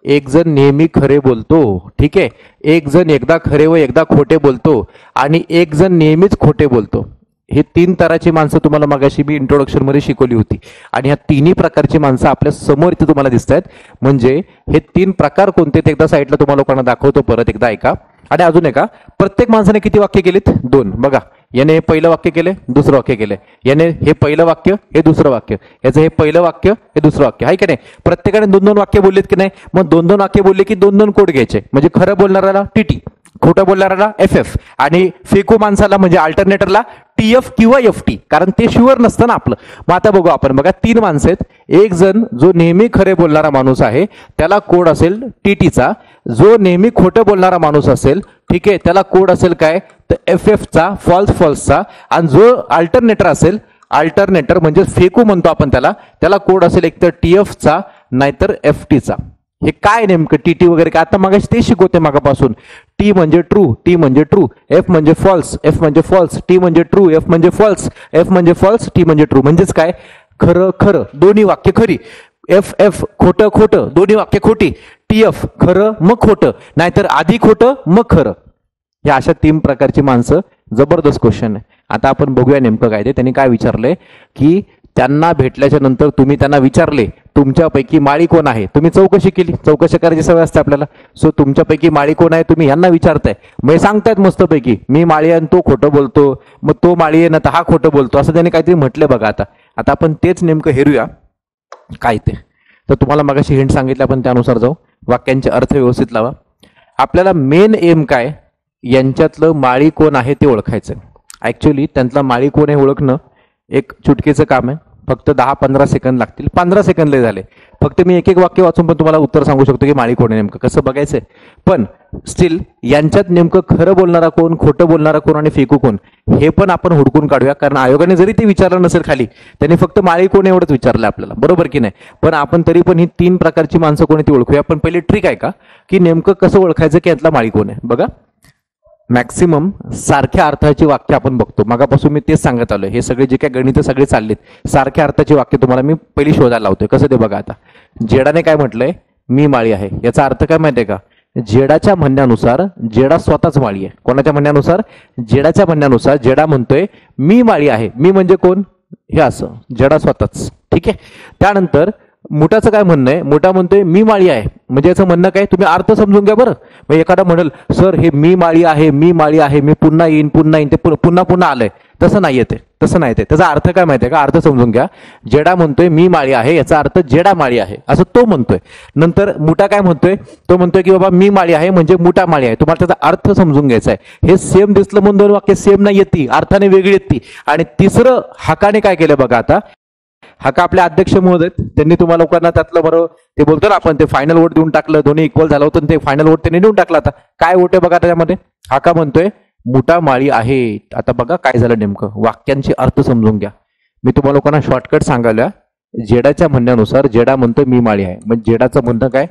एक जण नेहमी खरे बोलतो. ठीक आहे. एक जण एकदा खरे व एकदा खोटे बोलतो आणि एक जण नेहमीच खोटे बोलतो. हे 3 तराची माणसं तुम्हाला मगाशी मी इंट्रोडक्शन मध्ये शिकवली होती आणि ह्या 3ही प्रकारची माणसं आपल्या समोर इथे तुम्हाला दिसत आहेत. म्हणजे हे 3 प्रकार कोणते ते एकदा साईडला तुम्हाला लोकांना दाखवतो, परत एकदा ऐका. आणि अजून एका, प्रत्येक माणसाने किती वाक्य केलीत? 2. बघा, याने हे पहिलं वाक्य केले, दुसरं वाक्य केले, याने हे पहिलं वाक्य, हे दुसरं वाक्य, याचं हे पहिलं वाक्य, हे दुसरं वाक्य, आहे की नाही? प्रत्येकाने 2-2 वाक्य बोललेत की नाही? मग 2-2 वाक्य बोलले की 2-2 कोड घ्यायचे. म्हणजे खरं बोलणाऱ्याला टीटी, खोटं बोलणाऱ्याला एफ आणि फेकू माणसाला म्हणजे अल्टरनेटरला TF किंवा FT, कारण ते शुअर नसतं ना आपलं. मग आता बघू आपण. बघा 3 माणसं आहेत. एक जण जो नेहमी खरे बोलणारा माणूस आहे त्याला कोड असेल TTचा. जो नेहमी खोटं बोलणारा माणूस असेल, ठीक आहे, त्याला कोड असेल काय, तर FFचा, फॉल्सचा. आणि जो अल्टरनेटर असेल, अल्टरनेटर म्हणजे फेकू म्हणतो आपण त्याला कोड असेल एक तर TFचा नाहीतर FTचा. हे काय नेमकं टीटी वगैरे काय, आता मागाशी ते शिकवते मागापासून. टी म्हणजे ट्रू, टी म्हणजे ट्रू, एफ म्हणजे फॉल्स, एफ म्हणजे फॉल्स, टी म्हणजे ट्रू, एफ म्हणजे फॉल्स, एफ म्हणजे फॉल्स, टी म्हणजे ट्रू. म्हणजेच काय, खरं खरं, दोन्ही वाक्य खरी. एफ खोटं खोटं, दोन्ही वाक्य खोटी. TF खरं मग खोटं, नाहीतर आधी खोटं मग खरं. या अशा 3 प्रकारची माणसं. जबरदस्त क्वेश्चन आहे. आता आपण बघूया नेमकं काय ते. त्यांनी काय विचारलंय की त्यांना भेटल्याच्या नंतर तुम्ही त्यांना विचारले तुमच्यापैकी माळी कोण आहे. तुम्ही चौकशी केली, चौकशी करायची सवय असते आपल्याला. सो तुमच्यापैकी माळी कोण आहे तुम्ही यांना विचारताय. मग सांगतायत मस्तपैकी मी माळी आहे आणि तो खोटं बोलतो, मग तो माळी आहे ना तर हा खोटं बोलतो, असं त्यांनी काहीतरी म्हटलं. बघा आता आपण तेच नेमकं हेरूया काय ते. तर तुम्हाला मगाशी हिंट सांगितलं, आपण त्यानुसार जाऊ. वाक्यांचे अर्थ व्यवस्थित लावा. आपल्याला मेन एम काय, यांच्यातलं माळी कोण आहे ते ओळखायचं. ऍक्च्युली त्यांतला माळी कोण आहे ओळखणं एक चुटकीचं काम आहे. फक्त 10-15 सेकंद लागतील. 15 सेकंद लय झाले. फक्त मी एक वाक्य वाचून पण तुम्हाला उत्तर सांगू शकतो की माळी कोण आहे नेमकं, कसं बघायचंय. पण स्टील यांच्यात नेमकं खरं बोलणारा कोण, खोटं बोलणारा कोण आणि फेकू कोण हे पण आपण हुडकून काढूया. कारण आयोगाने जरी ते विचारलं नसेल खाली, त्यांनी फक्त माळी कोण एवढंच विचारलं आपल्याला, बरोबर की नाही. पण आपण तरी पण ही 3 प्रकारची माणसं कोणी ती ओळखूया. पण पहिली ट्रिक आहे का की नेमकं कसं ओळखायचं की यातला माळी कोण आहे. बघा, मॅक्सिमम सारख्या अर्थाची वाक्य आपण बघतो. मगापासून मी तेच सांगत आलोय. हे सगळे जे काही गणित सगळे चाललेत सारख्या अर्थाची वाक्य तुम्हाला मी पहिली शोधायला लावतोय. कसं ते बघा. आता जेडाने काय म्हटलंय, मी माळी आहे. याचा अर्थ काय माहितीये का? जेडाच्या म्हणण्यानुसार जेडा स्वतःच माळी आहे. कोणाच्या म्हणण्यानुसार? जेडाच्या म्हणण्यानुसार जेडा म्हणतोय मी माळी आहे. मी म्हणजे कोण? हे असं जेडा स्वतःच. ठीक आहे. त्यानंतर मुठाचं काय म्हणणं आहे? मुठा म्हणतोय मी माळी आहे. म्हणजे याचं म्हणणं काय? तुम्ही अर्थ समजून घ्या बरं. मग एखादा म्हणेल सर हे मी माळी आहे, मी माळी आहे, मी पुन्हा येईन ते पुन्हा पुन्हा आलंय. तसं नाही येते, तसं नाही ते. त्याचा अर्थ काय माहितीये का? अर्थ समजून घ्या. जेडा म्हणतोय मी माळी आहे, याचा अर्थ जेडा माळी आहे असं तो म्हणतोय. नंतर मुठा काय म्हणतोय? तो म्हणतोय की बाबा मी माळी आहे म्हणजे मुठा माळी आहे. तुम्हाला त्याचा अर्थ समजून घ्यायचा आहे. हे सेम दिसलं म्हणून दोन वाक्य सेम नाही येते, अर्थाने वेगळी येते. आणि तिसरं हाकाने काय केलं बघा. आता हाका आपले अध्यक्ष महोदय, त्यांनी तुम्हाला लोकांना त्यातलं बरोबर ते बोलतो ना आपण, ते फायनल वोट देऊन टाकलं. दोन्ही इक्वल झालं होतं, ते फायनल वोट त्यांनी देऊन टाकलं. आता काय वोट आहे बघा त्याच्यामध्ये? हाका म्हणतोय मुठा माळी आहे. आता बघा काय झालं नेमकं. वाक्यांचे अर्थ समजून घ्या. मी तुम्हाला लोकांना शॉर्टकट सांगायला, जेडाच्या म्हणण्यानुसार जेडा म्हणतोय मी माळी आहे. म्हणजे जेडाचं म्हणणं काय?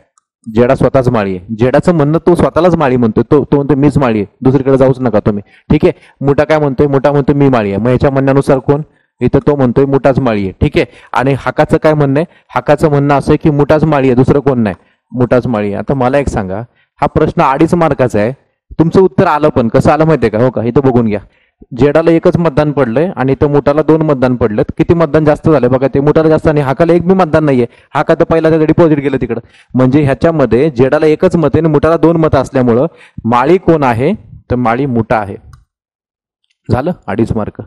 जेडा स्वतःच माळी आहे. जेडाचं म्हणणं तो स्वतःलाच माळी म्हणतोय. तो म्हणतोय मीच माळी आहे, दुसरीकडे जाऊच नका तुम्ही. ठीक आहे. मुठा काय म्हणतोय? मुठा म्हणतोय मी माळी आहे. मग याच्या म्हणण्यानुसार कोण? इथं तो म्हणतोय मुठाच माळी आहे. ठीक आहे. आणि हाकाचं काय म्हणणं आहे? हाकाचं म्हणणं असं आहे की मुठाच माळी आहे, दुसरं कोण नाही, मुठाच माळी आहे. आता मला एक सांगा, हा प्रश्न 2.5 मार्काचा आहे. तुमचं उत्तर आलं पण कसं आलं माहितीये का? हो का? इथं बघून घ्या. जेडाला 1च मतदान पडलंय आणि इथं मुठाला 2 मतदान पडलेत. किती मतदान जास्त झाले बघा? ते मुठाला जास्त आणि हाकाला 1 बी मतदान नाहीये. हाका तर पहिला त्याचं डिपॉझिट गेलं तिकडं. म्हणजे ह्याच्यामध्ये जेडाला 1च मत आहे आणि मुठाला 2 मतं असल्यामुळं माळी कोण आहे? तर माळी मुठा आहे. झालं 2.5 मार्क.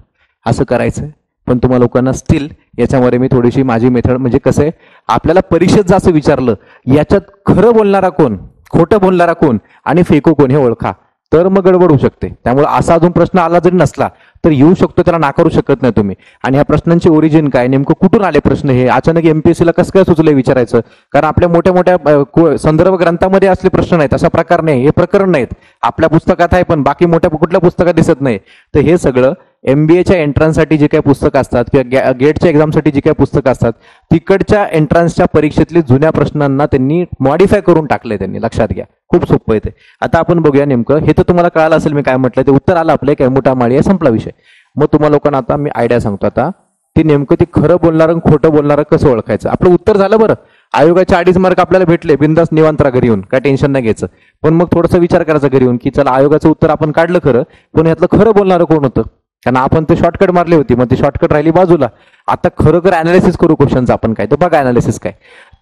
असं करायचंय. पण तुम्हाला लोकांना स्टील याच्यामध्ये मी थोडीशी माझी मेथड, म्हणजे कसं आहे, आपल्याला परीक्षेत जसं विचारलं याच्यात खरं बोलणारा कोण, खोटं बोलणारा कोण आणि फेको कोण हे ओळखा, तर मग गडबड होऊ शकते. त्यामुळे असा अजून प्रश्न आला जरी नसला तर येऊ शकतो, त्याला नाकारू शकत नाही तुम्ही. आणि ह्या प्रश्नांचे ओरिजिन काय, नेमकं कुठून आले प्रश्न, हे अचानक एमपीएससीला कसं काय सुचले विचारायचं? कारण आपल्या मोठ्या मोठ्या संदर्भ ग्रंथामध्ये असले प्रश्न नाहीत, अशा प्रकार नाही, हे प्रकरण नाहीत. आपल्या पुस्तकात आहे पण बाकी मोठ्या कुठल्या पुस्तकात दिसत नाही. तर हे सगळं MBAच्या एंट्रन्ससाठी जे काही पुस्तकं असतात किंवा गेटच्या एक्झामसाठी जी काही पुस्तकं असतात तिकडच्या एंट्रन्सच्या परीक्षेतले जुन्या प्रश्नांना त्यांनी मॉडिफाय करून टाकले. त्यांनी लक्षात घ्या, खूप सोपं आहे ते. आता आपण बघूया नेमकं. हे तर तुम्हाला कळालं असेल मी काय म्हटलं, ते उत्तर आलं आपलं काय, मुठा माळी आहे, संपला विषय. मग तुम्हाला लोकांना आता मी आयडिया सांगतो. आता ते नेमकं ते खरं बोलणारं आणि खोटं बोलणारं कसं ओळखायचं. आपलं उत्तर झालं बरं, आयोगाचे 2.5 मार्क आपल्याला भेटले, बिंदास निवांत राहा घरी येऊन, काय टेन्शन नाही घ्यायचं. पण मग थोडंसं विचार करायचा घरी येऊन की चला आयोगाचं उत्तर आपण काढलं खरं, पण यातलं खरं बोलणारं कोण होतं? कारण आपण ते शॉर्टकट मारली होती, मग ती शॉर्टकट राहिली बाजूला. आता खरोखर अनालिसिस करू क्वेश्चनचं आपण काय, तर बघा अनालिसिस काय.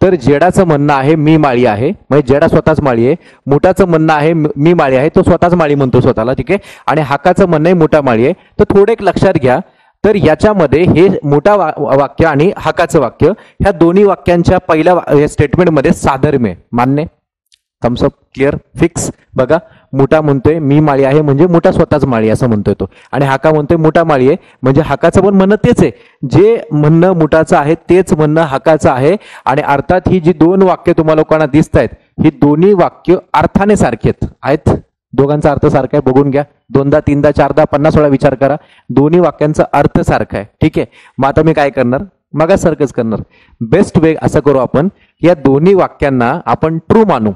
तर जेडाचं म्हणणं आहे मी माळी आहे, म्हणजे जेडा स्वतःच माळी आहे. मुठाचं म्हणणं आहे मी माळी आहे, तो स्वतःच माळी म्हणतो स्वतःला. ठीक आहे. आणि हाकाचं म्हणणं आहे मुठा माळी आहे. तर थोडं एक लक्षात घ्या, तर याच्यामध्ये हे मोठा वाक्य आणि हाकाचं वाक्य, ह्या दोन्ही वाक्यांच्या पहिल्या स्टेटमेंटमध्ये साधर्म्य मान्य, थम्सअप, क्लिअर, फिक्स. बघा, मुठा म्हणतोय मी माळी आहे म्हणजे मुठा स्वतःच माळी असं म्हणतोय तो, आणि हाका म्हणतोय मुठा माळी आहे म्हणजे हाकाचं पण म्हणणं तेच आहे. जे म्हणणं मुठाचं आहे तेच म्हणणं हाकाचं आहे. आणि अर्थात ही जी 2 वाक्य तुम्हाला लोकांना दिसत आहेत, ही दोन्ही वाक्य अर्थाने सारखे आहेत. दोघांचा अर्थ सारखा आहे, बघून घ्या. 2दा 3दा 4दा 50 वेळा विचार करा, दोन्ही वाक्यांचा अर्थ सारखा आहे. ठीक आहे. मग आता मी काय करणार, मगासारखंच करणार. बेस्ट वे असं करू आपण, या दोन्ही वाक्यांना आपण ट्रू मानू.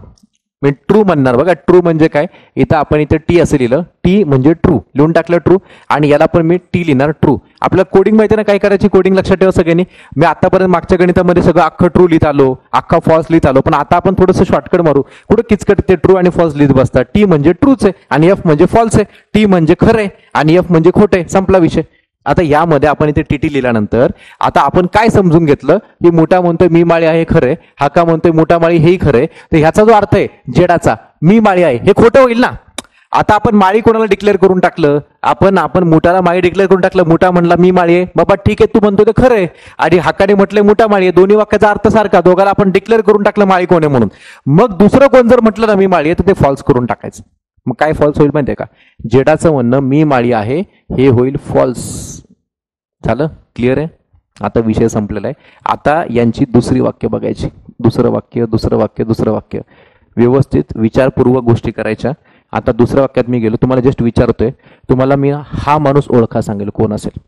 मी ट्रू म्हणणार. बघा, ट्रू म्हणजे काय, इथं आपण इथं टी असं लिहिलं, टी म्हणजे ट्रू लिहून टाकलं ट्रू, आणि याला पण मी टी लिहिणार ट्रू. आपल्याला कोडिंग माहिती ना काय करायची, कोडिंग लक्षात ठेवा सगळ्यांनी. मी आतापर्यंत मागच्या गणितामध्ये सगळं अख्खं ट्रू लिहित आलो, अख्खा फॉल्स लिहित आलो, पण आता आपण थोडंसं शॉर्टकट मारू. कुठं किचकट ते ट्रू आणि फॉल्स लिहित बसतात. टी म्हणजे ट्रूच आहे आणि एफ म्हणजे फॉल्स आहे, टी म्हणजे खरं आहे आणि एफ म्हणजे खोटं आहे, संपला विषय. आता यामध्ये आपण इथे टीटी लिहिल्यानंतर आता आपण काय समजून घेतलं की मुठा म्हणतोय मी माळी आहे खरंय, हाका म्हणतोय मुठा माळी हेही खरंय. तर ह्याचा जो अर्थ आहे जेडाचा मी माळी आहे हे खोटं होईल ना. आता आपण माळी कोणाला डिक्लेअर करून टाकलं, आपण मुठाला माळी डिक्लेअर करून टाकलं. मुठा म्हणला मी माळी आहे, बाबा ठीक आहे तू म्हणतो ते खरं आहे, आणि हाकाने म्हटलंय मुठा माळी आहे, दोन्ही वाक्याचा अर्थ सारखा, दोघाला आपण डिक्लेअर करून टाकलं माळी कोण आहे म्हणून. मग दुसरं कोण जर म्हटलं ना मी माळी आहे तर ते फॉल्स करून टाकायचं. मग काय फॉल्स होईल माहितीये का, जेडाचं म्हणणं मी माळी आहे हे होईल फॉल्स. झालं, क्लिअर आहे. आता विषय संपलेला आहे. आता यांची दुसरी वाक्य बघायची, दुसरं वाक्य दुसरं वाक्य दुसरं वाक्य, व्यवस्थित विचारपूर्वक गोष्टी करायच्या. आता दुसऱ्या वाक्यात मी गेलो, तुम्हाला जस्ट विचारतोय, तुम्हाला मी हा माणूस ओळखा सांगेल कोण असेल.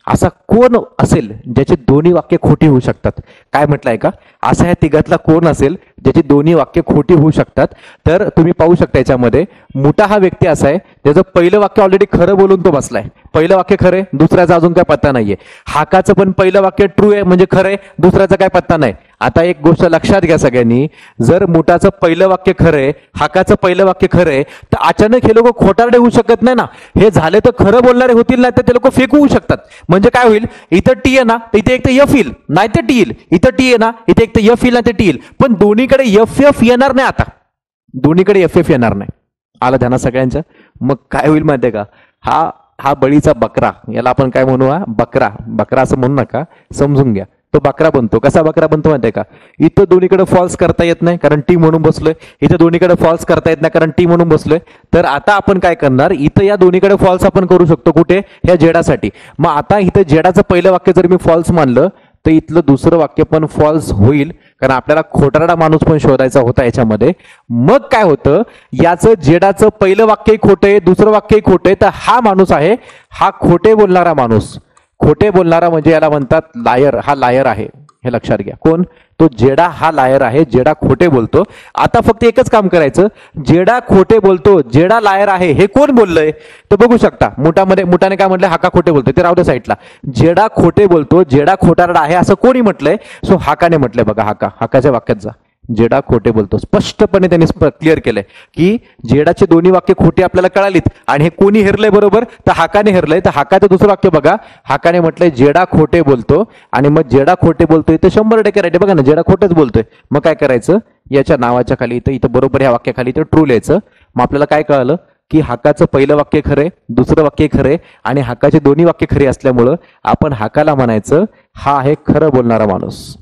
असा कोण असेल ज्याचे दोन्ही वाक्य खोटी होऊ शकतात. काय म्हटलंय का, असा ह्या तिघातला कोण असेल ज्याची दोन्ही वाक्य खोटी होऊ शकतात. तर तुम्ही पाहू शकता याच्यामध्ये मोठा हा व्यक्ती असा आहे त्याचं पहिलं वाक्य ऑलरेडी खरं बोलून तो बसलाय. पहिलं वाक्य खरंय, दुसऱ्याचा अजून काय पत्ता नाहीये. हाकाचं पण पहिलं वाक्य ट्रू आहे म्हणजे खरंय, दुसऱ्याचा काय पत्ता नाही. आता एक गोष्ट लक्षात घ्या सगळ्यांनी, जर मोठाचं पहिलं वाक्य खरंय, हाकाचं पहिलं वाक्य खरंय, तर अचानक हे लोक खोटारडे होऊ शकत नाही ना. हे झाले तर खरं बोलणारे होतील, नाही तर ते लोक फेक होऊ शकतात. म्हणजे काय होईल, इथं टी आहे ना तर इथे एक तर एफ येईल, नाही तर टी येईल. इथं टी आहे ना इथे एक तर एफ येईल, नाही तर टी येईल. पण दोन्हीकडे एफ एफ येणार नाही. आता दोन्हीकडे एफ एफ येणार नाही. आलं ध्यानात सगळ्यांच्या. मग काय होईल माहितीये का, हा बळीचा बकरा, याला आपण काय म्हणू, बकरा. बकरा असं म्हणू नका, समजून घ्या. तो बकरा बनतो. कसा बकरा बनतो माहितीये का, इथं दोन्हीकडे फॉल्स करता येत नाही कारण टी म्हणून बसलोय, इथं दोन्हीकडे फॉल्स करता येत नाही कारण टी म्हणून बसलोय. तर आता आपण काय करणार, इथं या दोन्हीकडे फॉल्स आपण करू शकतो. कुठे, ह्या जेडासाठी. मग आता इथं जेडाचं पहिलं वाक्य जर मी फॉल्स मानलं तर इथलं दुसरं वाक्य पण फॉल्स होईल, कारण आपल्याला खोटारडा माणूस पण शोधायचा होता याच्यामध्ये. मग काय होतं, याचं जेडाचं पहिलं वाक्यही खोटं, दुसरं वाक्यही खोटं, तर हा माणूस आहे हा खोटे बोलणारा माणूस. खोटे बोलणारा म्हणजे याला म्हणतात लायर. हा लायर आहे, हे लक्षात घ्या. कोण, तो जेडा हा लायर आहे. जेडा खोटे बोलतो. आता फक्त एकच काम करायचं, जेडा खोटे बोलतो, जेडा लायर आहे, हे कोण बोललंय तर बघू शकता. मुठाने काय म्हटलंय, हाका खोटे बोलतोय, ते राहू दे साईडला. जेडा खोटे बोलतो, जेडा खोटारडा आहे असं कोणी म्हटलंय, सो हाकाने म्हटलंय. बघा, हाकाच्या वाक्यात जा, जेडा खोटे बोलतो. स्पष्टपणे त्यांनी क्लिअर केलंय की जेडाचे दोन्ही वाक्य खोटे आपल्याला कळालीत. आणि हे कोणी हेरलंय बरोबर, तर हाकाने हेरलंय. तर हाकाचं दुसरं वाक्य बघा, हाकाने म्हटलंय जेडा खोटे बोलतो. आणि मग जेडा खोटे बोलतोय तर 100% राईट. बघा ना, जेडा खोटच बोलतोय. मग काय करायचं, याच्या नावाच्या खाली इथं बरोबर ह्या वाक्याखाली इथं ट्रू लिहायचं. मग आपल्याला काय कळालं की हाकाचं पहिलं वाक्य खरंय, दुसरं वाक्य खरंय, आणि हाकाचे दोन्ही वाक्य खरे असल्यामुळं आपण हाकाला म्हणायचं हा आहे खरं बोलणारा माणूस.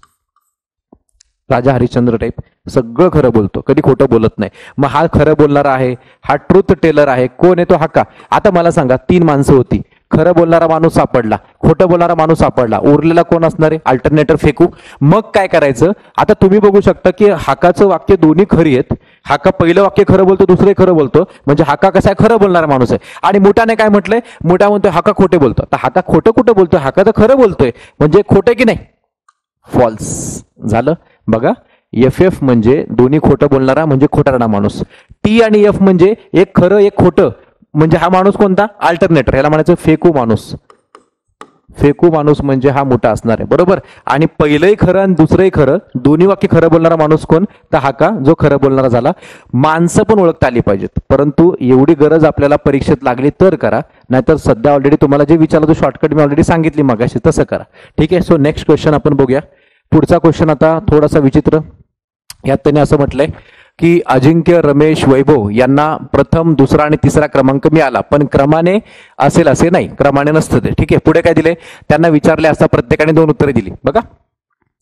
राजा हरिश्चंद्र टाईप सगळं खरं बोलतो, कधी खोटं बोलत नाही. मग हा खरं बोलणारा आहे, हा ट्रूथ टेलर आहे. कोण आहे तो, हाका. आता मला सांगा, 3 माणसं होती, खरं बोलणारा माणूस सापडला, खोटं बोलणारा माणूस सापडला, उरलेला कोण असणार आहे, अल्टरनेटर फेकू. मग काय करायचं, आता तुम्ही बघू शकता की हाकाचं वाक्य दोन्ही खरी आहेत. हाका पहिलं वाक्य खरं बोलतो, दुसरं खरं बोलतो, म्हणजे हाका कसा आहे, खरं बोलणारा माणूस आहे. आणि मुठाने काय म्हटलंय, मुठा म्हणतोय हाका खोटे बोलतो. आता हाका खोटं कुठं बोलतोय, हाका तर खरं बोलतोय, म्हणजे खोटं की नाही, फॉल्स झालं. बघा, एफ एफ म्हणजे दोन्ही खोटं बोलणारा म्हणजे खोटारडा माणूस. टी आणि एफ म्हणजे एक खरं एक खोटं, म्हणजे हा माणूस कोणता, अल्टरनेटर. याला म्हणायचं फेकू माणूस. फेकू माणूस म्हणजे हा मोठा असणार आहे, बरोबर. आणि पहिलंही खरं आणि दुसरंही खरं, दोन्ही वाक्य खरं बोलणारा माणूस कोण, तर हाका, जो खरं बोलणारा झाला. माणसं पण ओळखता आली पाहिजेत, परंतु एवढी गरज आपल्याला परीक्षेत लागली तर करा, नाहीतर सध्या ऑलरेडी तुम्हाला जे विचारलं तो शॉर्टकट मी ऑलरेडी सांगितली मगाशी, तसं करा. ठीक आहे. सो नेक्स्ट क्वेश्चन आपण बघूया. पुढचा क्वेश्चन आता थोडासा विचित्र. यात त्यांनी असं म्हटलंय की अजिंक्य, रमेश, वैभव यांना प्रथम, दुसरा आणि तिसरा क्रमांक मिळाला, पण क्रमाने असेल असे नाही, क्रमाने नसतं ते. ठीक आहे. पुढे काय दिले, त्यांना विचारले असता प्रत्येकाने 2 उत्तरे दिली. बघा,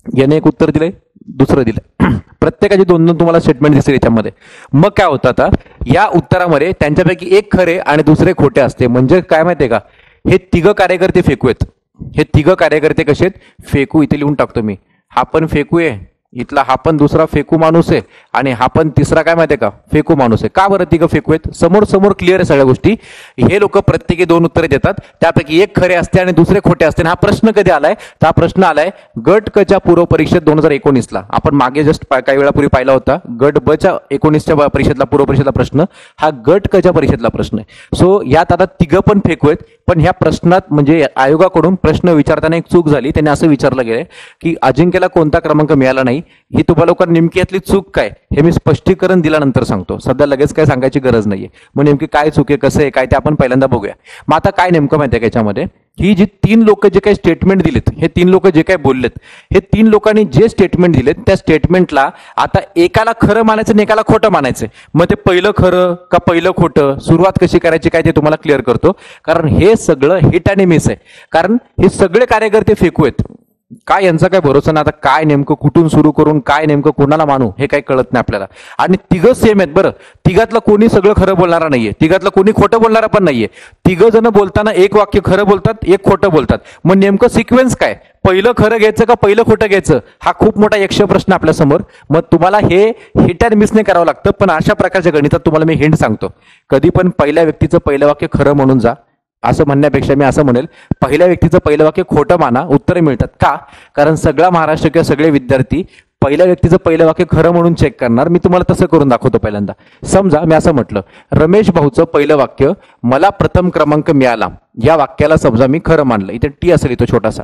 याने एक उत्तर दिलंय, दुसरं दिलंय, प्रत्येकाची 2-2 तुम्हाला स्टेटमेंट दिसेल याच्यामध्ये. मग काय होतं, आता या उत्तरामध्ये त्यांच्यापैकी एक खरे आणि दुसरे खोटे असते. म्हणजे काय माहितीये का, हे 3 कार्यकर्ते फेकू आहेत. हे 3 कार्यकर्ते कसे आहेत, फेकू. इथे लिहून टाकतो मी, हा पण फेकू आहे, इथला हा पण दुसरा फेकू माणूस आहे, आणि हा पण तिसरा काय माहितीये का, फेकू माणूस आहे. का बरं 3 फेकू आहेत, समोर समोर क्लिअर आहे सगळ्या गोष्टी. हे लोक प्रत्येकी 2 उत्तरे देतात, त्यापैकी एक खरे असते आणि दुसरे खोटे असते. हा प्रश्न कधी आलाय, तर हा प्रश्न आलाय गट क च्या पूर्व परीक्षेत 2019ला. आपण मागे जस्ट काही वेळापूर्वी पाहिला होता, गट ब च्या 19च्या परीक्षेतला, पूर्व परीक्षेतला प्रश्न, हा गट क च्या परीक्षेतला प्रश्न आहे. सो यात आता 3 पण फेकू आहेत. पण ह्या प्रश्नात म्हणजे आयोगाकडून प्रश्न विचारताना एक चूक झाली. त्यांनी असं विचारलं गेलंय की अजिंक्यला कोणता क्रमांक मिळाला नाही. ही तुम्हाला लोकांना नेमकी यातली चूक काय हे मी स्पष्टीकरण दिल्यानंतर सांगतो, सध्या लगेच काय सांगायची गरज नाहीये. मग नेमकी काय चूक आहे, कसं आहे, काय ते आपण पहिल्यांदा बघूया. मग आता काय नेमकं माहिती आहे का याच्यामध्ये, ही जी 3 लोक जे काही स्टेटमेंट दिलेत, हे 3 लोक जे काही बोललेत, हे 3 लोकांनी जे स्टेटमेंट दिलेत त्या स्टेटमेंटला आता एकाला खरं मानायचं आणि एकाला खोटं मानायचं. मग ते पहिलं खरं का पहिलं खोटं, सुरुवात कशी करायची काय ते तुम्हाला क्लिअर करतो. कारण हे सगळं हिट आणि मिस आहे. कारण हे सगळे कार्यकर्ते फेकू आहेत. काय यांचा काय भरोसा नाही, आता काय नेमकं कुठून सुरू करून काय नेमकं कोणाला मानू हे काही कळत नाही आपल्याला. आणि 3 सेम आहेत बरं. 3घातलं कोणी सगळं खरं बोलणारा नाहीये, 3घातलं कोणी खोटं बोलणारा पण नाहीये. 3 जण बोलताना एक वाक्य खरं बोलतात, एक खोटं बोलतात. मग नेमकं सिक्वेन्स काय, पहिलं खरं घ्यायचं का पहिलं खोटं घ्यायचं, हा खूप मोठा यक्ष प्रश्न आपल्या समोर. मग तुम्हाला हे हिट अँड मिस नाही करावं लागतं. पण अशा प्रकारच्या गणितात तुम्हाला मी हिंट सांगतो, कधी पण पहिल्या व्यक्तीचं पहिलं वाक्य खरं म्हणून जा, असं म्हणण्यापेक्षा मी असं म्हणेल पहिल्या व्यक्तीचं पहिलं वाक्य खोटं माना, उत्तरे मिळतात. का, कारण सगळा महाराष्ट्र किंवा सगळे विद्यार्थी पहिल्या व्यक्तीचं पहिलं वाक्य खरं म्हणून चेक करणार. मी तुम्हाला तसं करून दाखवतो. पहिल्यांदा समजा मी असं म्हटलं, रमेश भाऊचं पहिलं वाक्य मला प्रथम क्रमांक मिळाला, या वाक्याला समजा मी खरं मानलं. इथे टी असेल, इथं छोटासा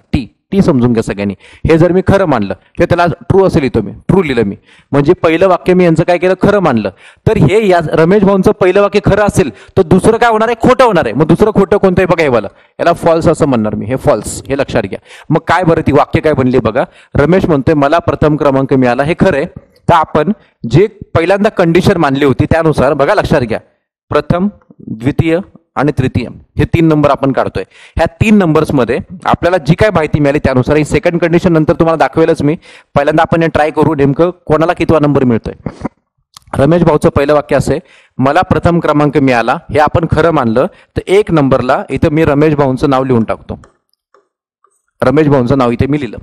टी समजून घ्या सगळ्यांनी. हे जर मी खरं मानलं किंवा त्याला ट्रू असेल, इथं मी ट्रू लिहिलं, मी म्हणजे पहिलं वाक्य मी यांचं काय केलं, खरं मानलं. तर हे या रमेश भाऊंचं पहिलं वाक्य खरं असेल तर दुसरं काय होणार आहे, खोटं होणार आहे. मग दुसरं खोटं कोणतं आहे बघा, हे वाला, याला फॉल्स असं म्हणणार मी. हे फॉल्स, हे लक्षात घ्या. मग काय बरं ती वाक्य काय बनली बघा. रमेश म्हणतोय मला प्रथम क्रमांक मिळाला, हे खरं आहे. तर आपण जे पहिल्यांदा कंडिशन मानली होती त्यानुसार बघा, लक्षात घ्या, प्रथम, द्वितीय आणि तृतीय हे 3 नंबर आपण काढतोय. ह्या 3 नंबर्समध्ये आपल्याला जी काय माहिती मिळाली त्यानुसार ही सेकंड कंडिशन नंतर तुम्हाला दाखवेलच मी. पहिल्यांदा आपण हे ट्राय करू नेमकं कोणाला कितवा नंबर मिळतोय. रमेश भाऊचं पहिलं वाक्य असे, मला प्रथम क्रमांक मिळाला, हे आपण खरं मानलं तर 1 नंबरला इथं मी रमेश भाऊंचं नाव लिहून टाकतो. रमेश भाऊंचं नाव इथे मी लिहिलं.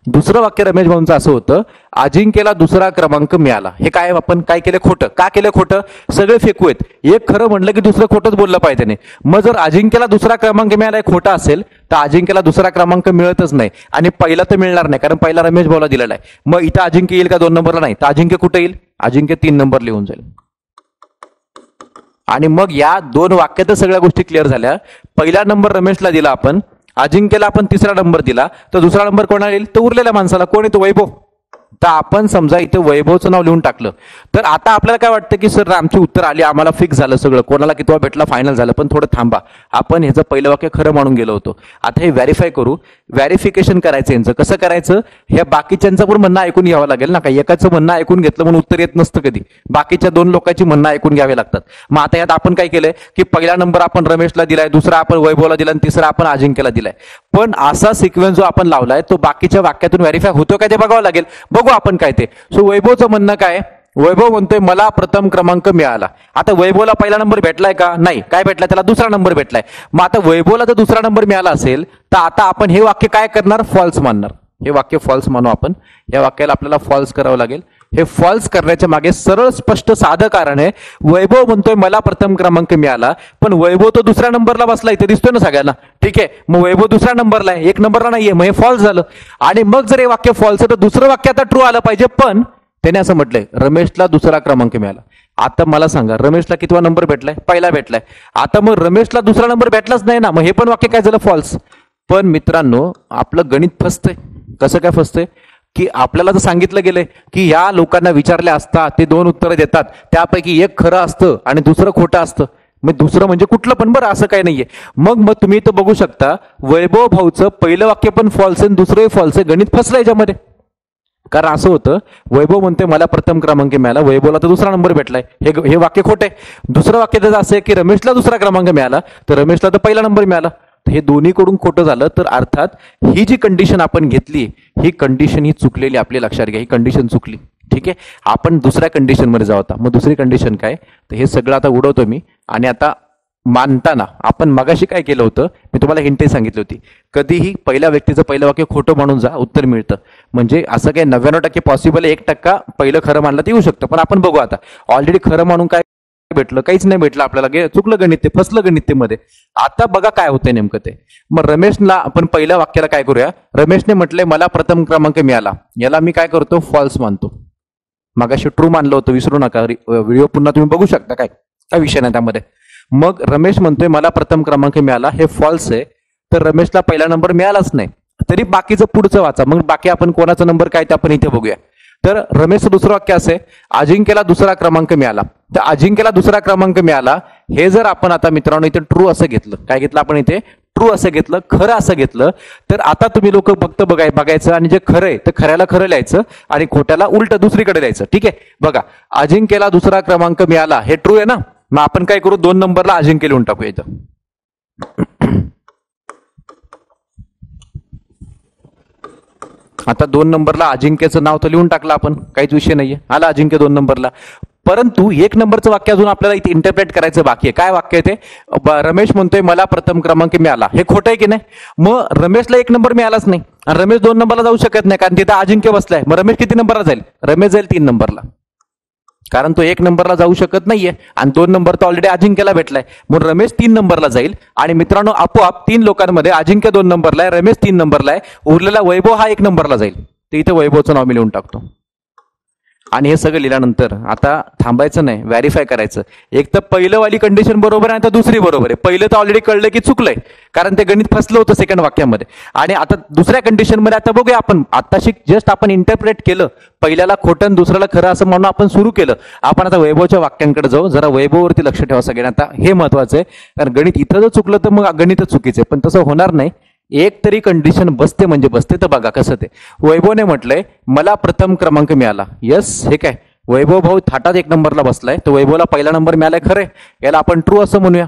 दुसरं वाक्य रमेश भाऊंचं असं होतं, अजिंक्यला दुसरा क्रमांक मिळाला. हे काय आपण काय केलं, खोटं. का केलं खोटं, सगळे फेकू आहेत. एक खरं म्हणलं की दुसरं खोटंच बोललं पाहिजे त्याने. मग जर अजिंक्यला दुसरा क्रमांक मिळाला खोटा असेल तर अजिंक्यला दुसरा क्रमांक मिळतच नाही आणि पहिला तर मिळणार नाही, कारण पहिला रमेश भाऊला दिलेला आहे. मग इथं अजिंक्य येईल का 2 नंबरला, नाही. तर अजिंक्य कुठे येईल, अजिंक्य 3 नंबर लिहून जाईल. आणि मग या 2 वाक्यातच सगळ्या गोष्टी क्लिअर झाल्या. पहिला नंबर रमेशला दिला आपण, अजिंक्यला आपण 3रा नंबर दिला, तर 2रा नंबर कोणाला येईल, तर उरलेल्या माणसाला. कोण आहे तो, वैभव. तर आपण समजा इथे वैभवचं नाव लिहून टाकलं. तर आता आपल्याला काय वाटतं की सर आमची उत्तर आली, आम्हाला फिक्स झालं सगळं, कोणाला कितवा भेटला फायनल झालं. पण थोडं थांबा, आपण ह्याचं पहिलं वाक्य खरं मानून गेलो होतो. आता हे व्हेरीफाय करू. व्हेरिफिकेशन करायचं यांचं कसं करायचं, ह्या बाकीच्यांचं पण म्हणणं ऐकून घ्यावं लागेल ना. काही एकाचं म्हणणं ऐकून घेतलं म्हणून उत्तर येत नसतं कधी, बाकीच्या 2 लोकांची म्हणणं ऐकून घ्यावे लागतात. मग आता यात आपण काय केलंय की पहिला नंबर आपण रमेशला दिलाय, दुसरा आपण वैभवला दिला आणि तिसरा आपण अजिंक्यला दिलाय. पण असा सिक्वेन्स जो आपण लावलाय तो बाकीच्या वाक्यातून व्हेरीफाय होतो काय ते बघावं लागेल. बघू आपण काय ते. सो वैभवचं म्हणणं काय, वैभव म्हणतोय मला प्रथम क्रमांक मिळाला. आता वैभवला पहिला नंबर भेटलाय का, नाही. काय भेटला, त्याला 2रा नंबर भेटलाय. मग आता वैभवला जर 2रा नंबर मिळाला असेल तर आता आपण हे वाक्य काय करणार, फॉल्स मानणार. हे वाक्य फॉल्स मानू आपण. या वाक्याला आपल्याला फॉल्स करावं लागेल. हे फॉल्स करण्याच्या मागे सरळ स्पष्ट साधं कारण आहे. वैभव म्हणतोय मला प्रथम क्रमांक मिळाला, पण वैभव तो 2ऱ्या नंबरला बसला, इथे दिसतोय ना सगळ्यांना. ठीक आहे, मग वैभव 2ऱ्या नंबरला आहे, 1 नंबरला नाहीये, मग हे फॉल्स झालं. आणि मग जर हे वाक्य फॉल्स आहे तर दुसरं वाक्य आता ट्रू आलं पाहिजे. पण त्याने असं म्हटलंय रमेशला 2रा क्रमांक मिळाला. आता मला सांगा रमेशला कितवा नंबर भेटलाय, पहिला भेटलाय. आता मग रमेशला 2रा नंबर भेटलाच नाही ना, मग हे पण वाक्य काय झालं, फॉल्स. पण मित्रांनो आपलं गणित फसतंय. कसं काय फसतंय की आपल्याला तर सांगितलं गेलंय की या लोकांना विचारले असता ते 2 उत्तरं देतात, त्यापैकी एक खरं असतं आणि दुसरं खोटं असतं. मग दुसरं म्हणजे कुठलं पण, बरं असं काही नाहीये. मग तुम्ही इथं बघू शकता वैभव भाऊचं पहिलं वाक्य पण फॉल्स आहे, दुसरंही फॉल्स आहे. गणित फसलं याच्यामध्ये. कारण असं होतं, वैभव म्हणते मला प्रथम क्रमांक मिळाला, वैभवला तर 2रा नंबर भेटलाय, हे वाक्य खोटं आहे. दुसरं वाक्य त्याचं असं आहे की रमेशला 2रा क्रमांक मिळाला तर रमेशला तर पहिला नंबर मिळाला. हे दोन्हीकडून खोटं झालं. तर अर्थात ही जी कंडिशन आपण घेतली ही कंडिशन ही चुकलेली, आपली लक्षात घ्या, ही कंडिशन चुकली. ठीक आहे, आपण दुसऱ्या कंडिशन मध्ये जाऊ. आता मग दुसरी कंडिशन काय, तर हे सगळं आता उडवतो मी. आणि आता मानताना आपण मगाशी काय केलं होतं, मी तुम्हाला हिंटही सांगितली होती, कधीही पहिल्या व्यक्तीचं पहिलं वाक्य खोटं म्हणून जा, उत्तर मिळतं. म्हणजे असं काही 99% पॉसिबल आहे, 1% पहिलं खरं मानलं ते येऊ शकतं. पण आपण बघू आता, ऑलरेडी खरं म्हणून काय भेटलं, काहीच नाही भेटलं आपल्याला, चुकलं गणित, ते फसलं गणित ते मध्ये. आता बघा काय होतंय नेमकं ते. मग रमेशला आपण पहिल्या वाक्याला काय करूया, रमेशने म्हटलंय मला प्रथम क्रमांक मिळाला, याला मी काय करतो, फॉल्स मानतो. मगाशी ट्रू मानलं होतं, विसरू नका. व्हिडिओ पुन्हा तुम्ही बघू शकता, काय विषय नाही त्यामध्ये. मग रमेश म्हणतोय मला प्रथम क्रमांक मिळाला, हे फॉल्स आहे. तर रमेशला पहिला नंबर मिळालाच नाही. तरी बाकीचं पुढचं वाचा. मग बाकी आपण कोणाचा नंबर काय ते आपण इथे बघूया. तर रमेशचं दुसरं वाक्य असे, अजिंक्यला 2रा क्रमांक मिळाला. तर अजिंक्यला 2रा क्रमांक मिळाला हे जर आपण आता मित्रांनो इथे ट्रू असं घेतलं, काय घेतलं आपण इथे, ट्रू असं घेतलं, खरं असं घेतलं. तर आता तुम्ही लोक फक्त बघायचं आणि जे खरं आहे तर खऱ्याला खरं लिहायचं आणि खोट्याला उलट दुसरीकडे लिहायचं. ठीक आहे, बघा अजिंक्यला 2रा क्रमांक मिळाला हे ट्रू आहे ना. मग आपण काय करू, 2 नंबरला अजिंक्य लिहून टाकूया इथं. आता 2 नंबरला अजिंक्यचं नाव तर लिहून टाकलं आपण, काहीच विषय नाहीये, आला अजिंक्य 2 नंबरला. परंतु 1 नंबरचं वाक्य अजून आपल्याला इथे इंटरप्रेट करायचं बाकी आहे. काय वाक्य आहे ते, रमेश म्हणतोय मला प्रथम क्रमांक मिळाला, हे खोटं आहे की नाही. मग रमेशला 1 नंबर मिळालाच नाही आणि रमेश 2 नंबरला जाऊ शकत नाही, कारण तिथे अजिंक्य बसलाय. मग रमेश किती नंबरला जाईल, रमेश जाईल 3 नंबरला, कारण तो 1 नंबरला जाऊ शकत नाहीये आणि 2 नंबर तर ऑलरेडी अजिंक्यला भेटलाय. म्हणून रमेश 3 नंबरला जाईल. आणि मित्रांनो आपोआप 3 लोकांमध्ये अजिंक्य 2 नंबरला आहे, रमेश 3 नंबरला आहे, उरलेला वैभव हा 1 नंबरला जाईल. तर इथे वैभवचं नाव मी लिहून टाकतो. आणि हे सगळं लिहिल्यानंतर आता थांबायचं नाही, व्हेरीफाय करायचं. एक तर पहिलं वाली कंडिशन बरोबर आहे, आता दुसरी बरोबर आहे. पहिलं तर ऑलरेडी कळलं की चुकलंय, कारण ते गणित फसलं होतं सेकंड वाक्यामध्ये. आणि आता दुसऱ्या कंडिशनमध्ये आता बघूया आपण. आताशी जस्ट आपण इंटरप्रेट केलं, पहिल्याला खोटं आणि दुसऱ्याला खरं असं म्हणून आपण सुरू केलं. आपण आता वैभवच्या वाक्यांकडे जाऊ. जरा वैभववरती लक्ष ठेवा सगळ्यांना. आता हे महत्वाचं आहे, कारण गणित इथं जर चुकलं तर मग गणितच चुकीचं आहे. पण तसं होणार नाही. एक तरी कंडिशन बसते म्हणजे बसते. तर बघा कसं ते. वैभवने म्हटलंय मला प्रथम क्रमांक मिळाला. यस, हे काय वैभव भाऊ थाटात 1 नंबरला बसलाय, तर वैभवला पहिला नंबर मिळालाय, खरंय. याला आपण ट्रू असं म्हणूया.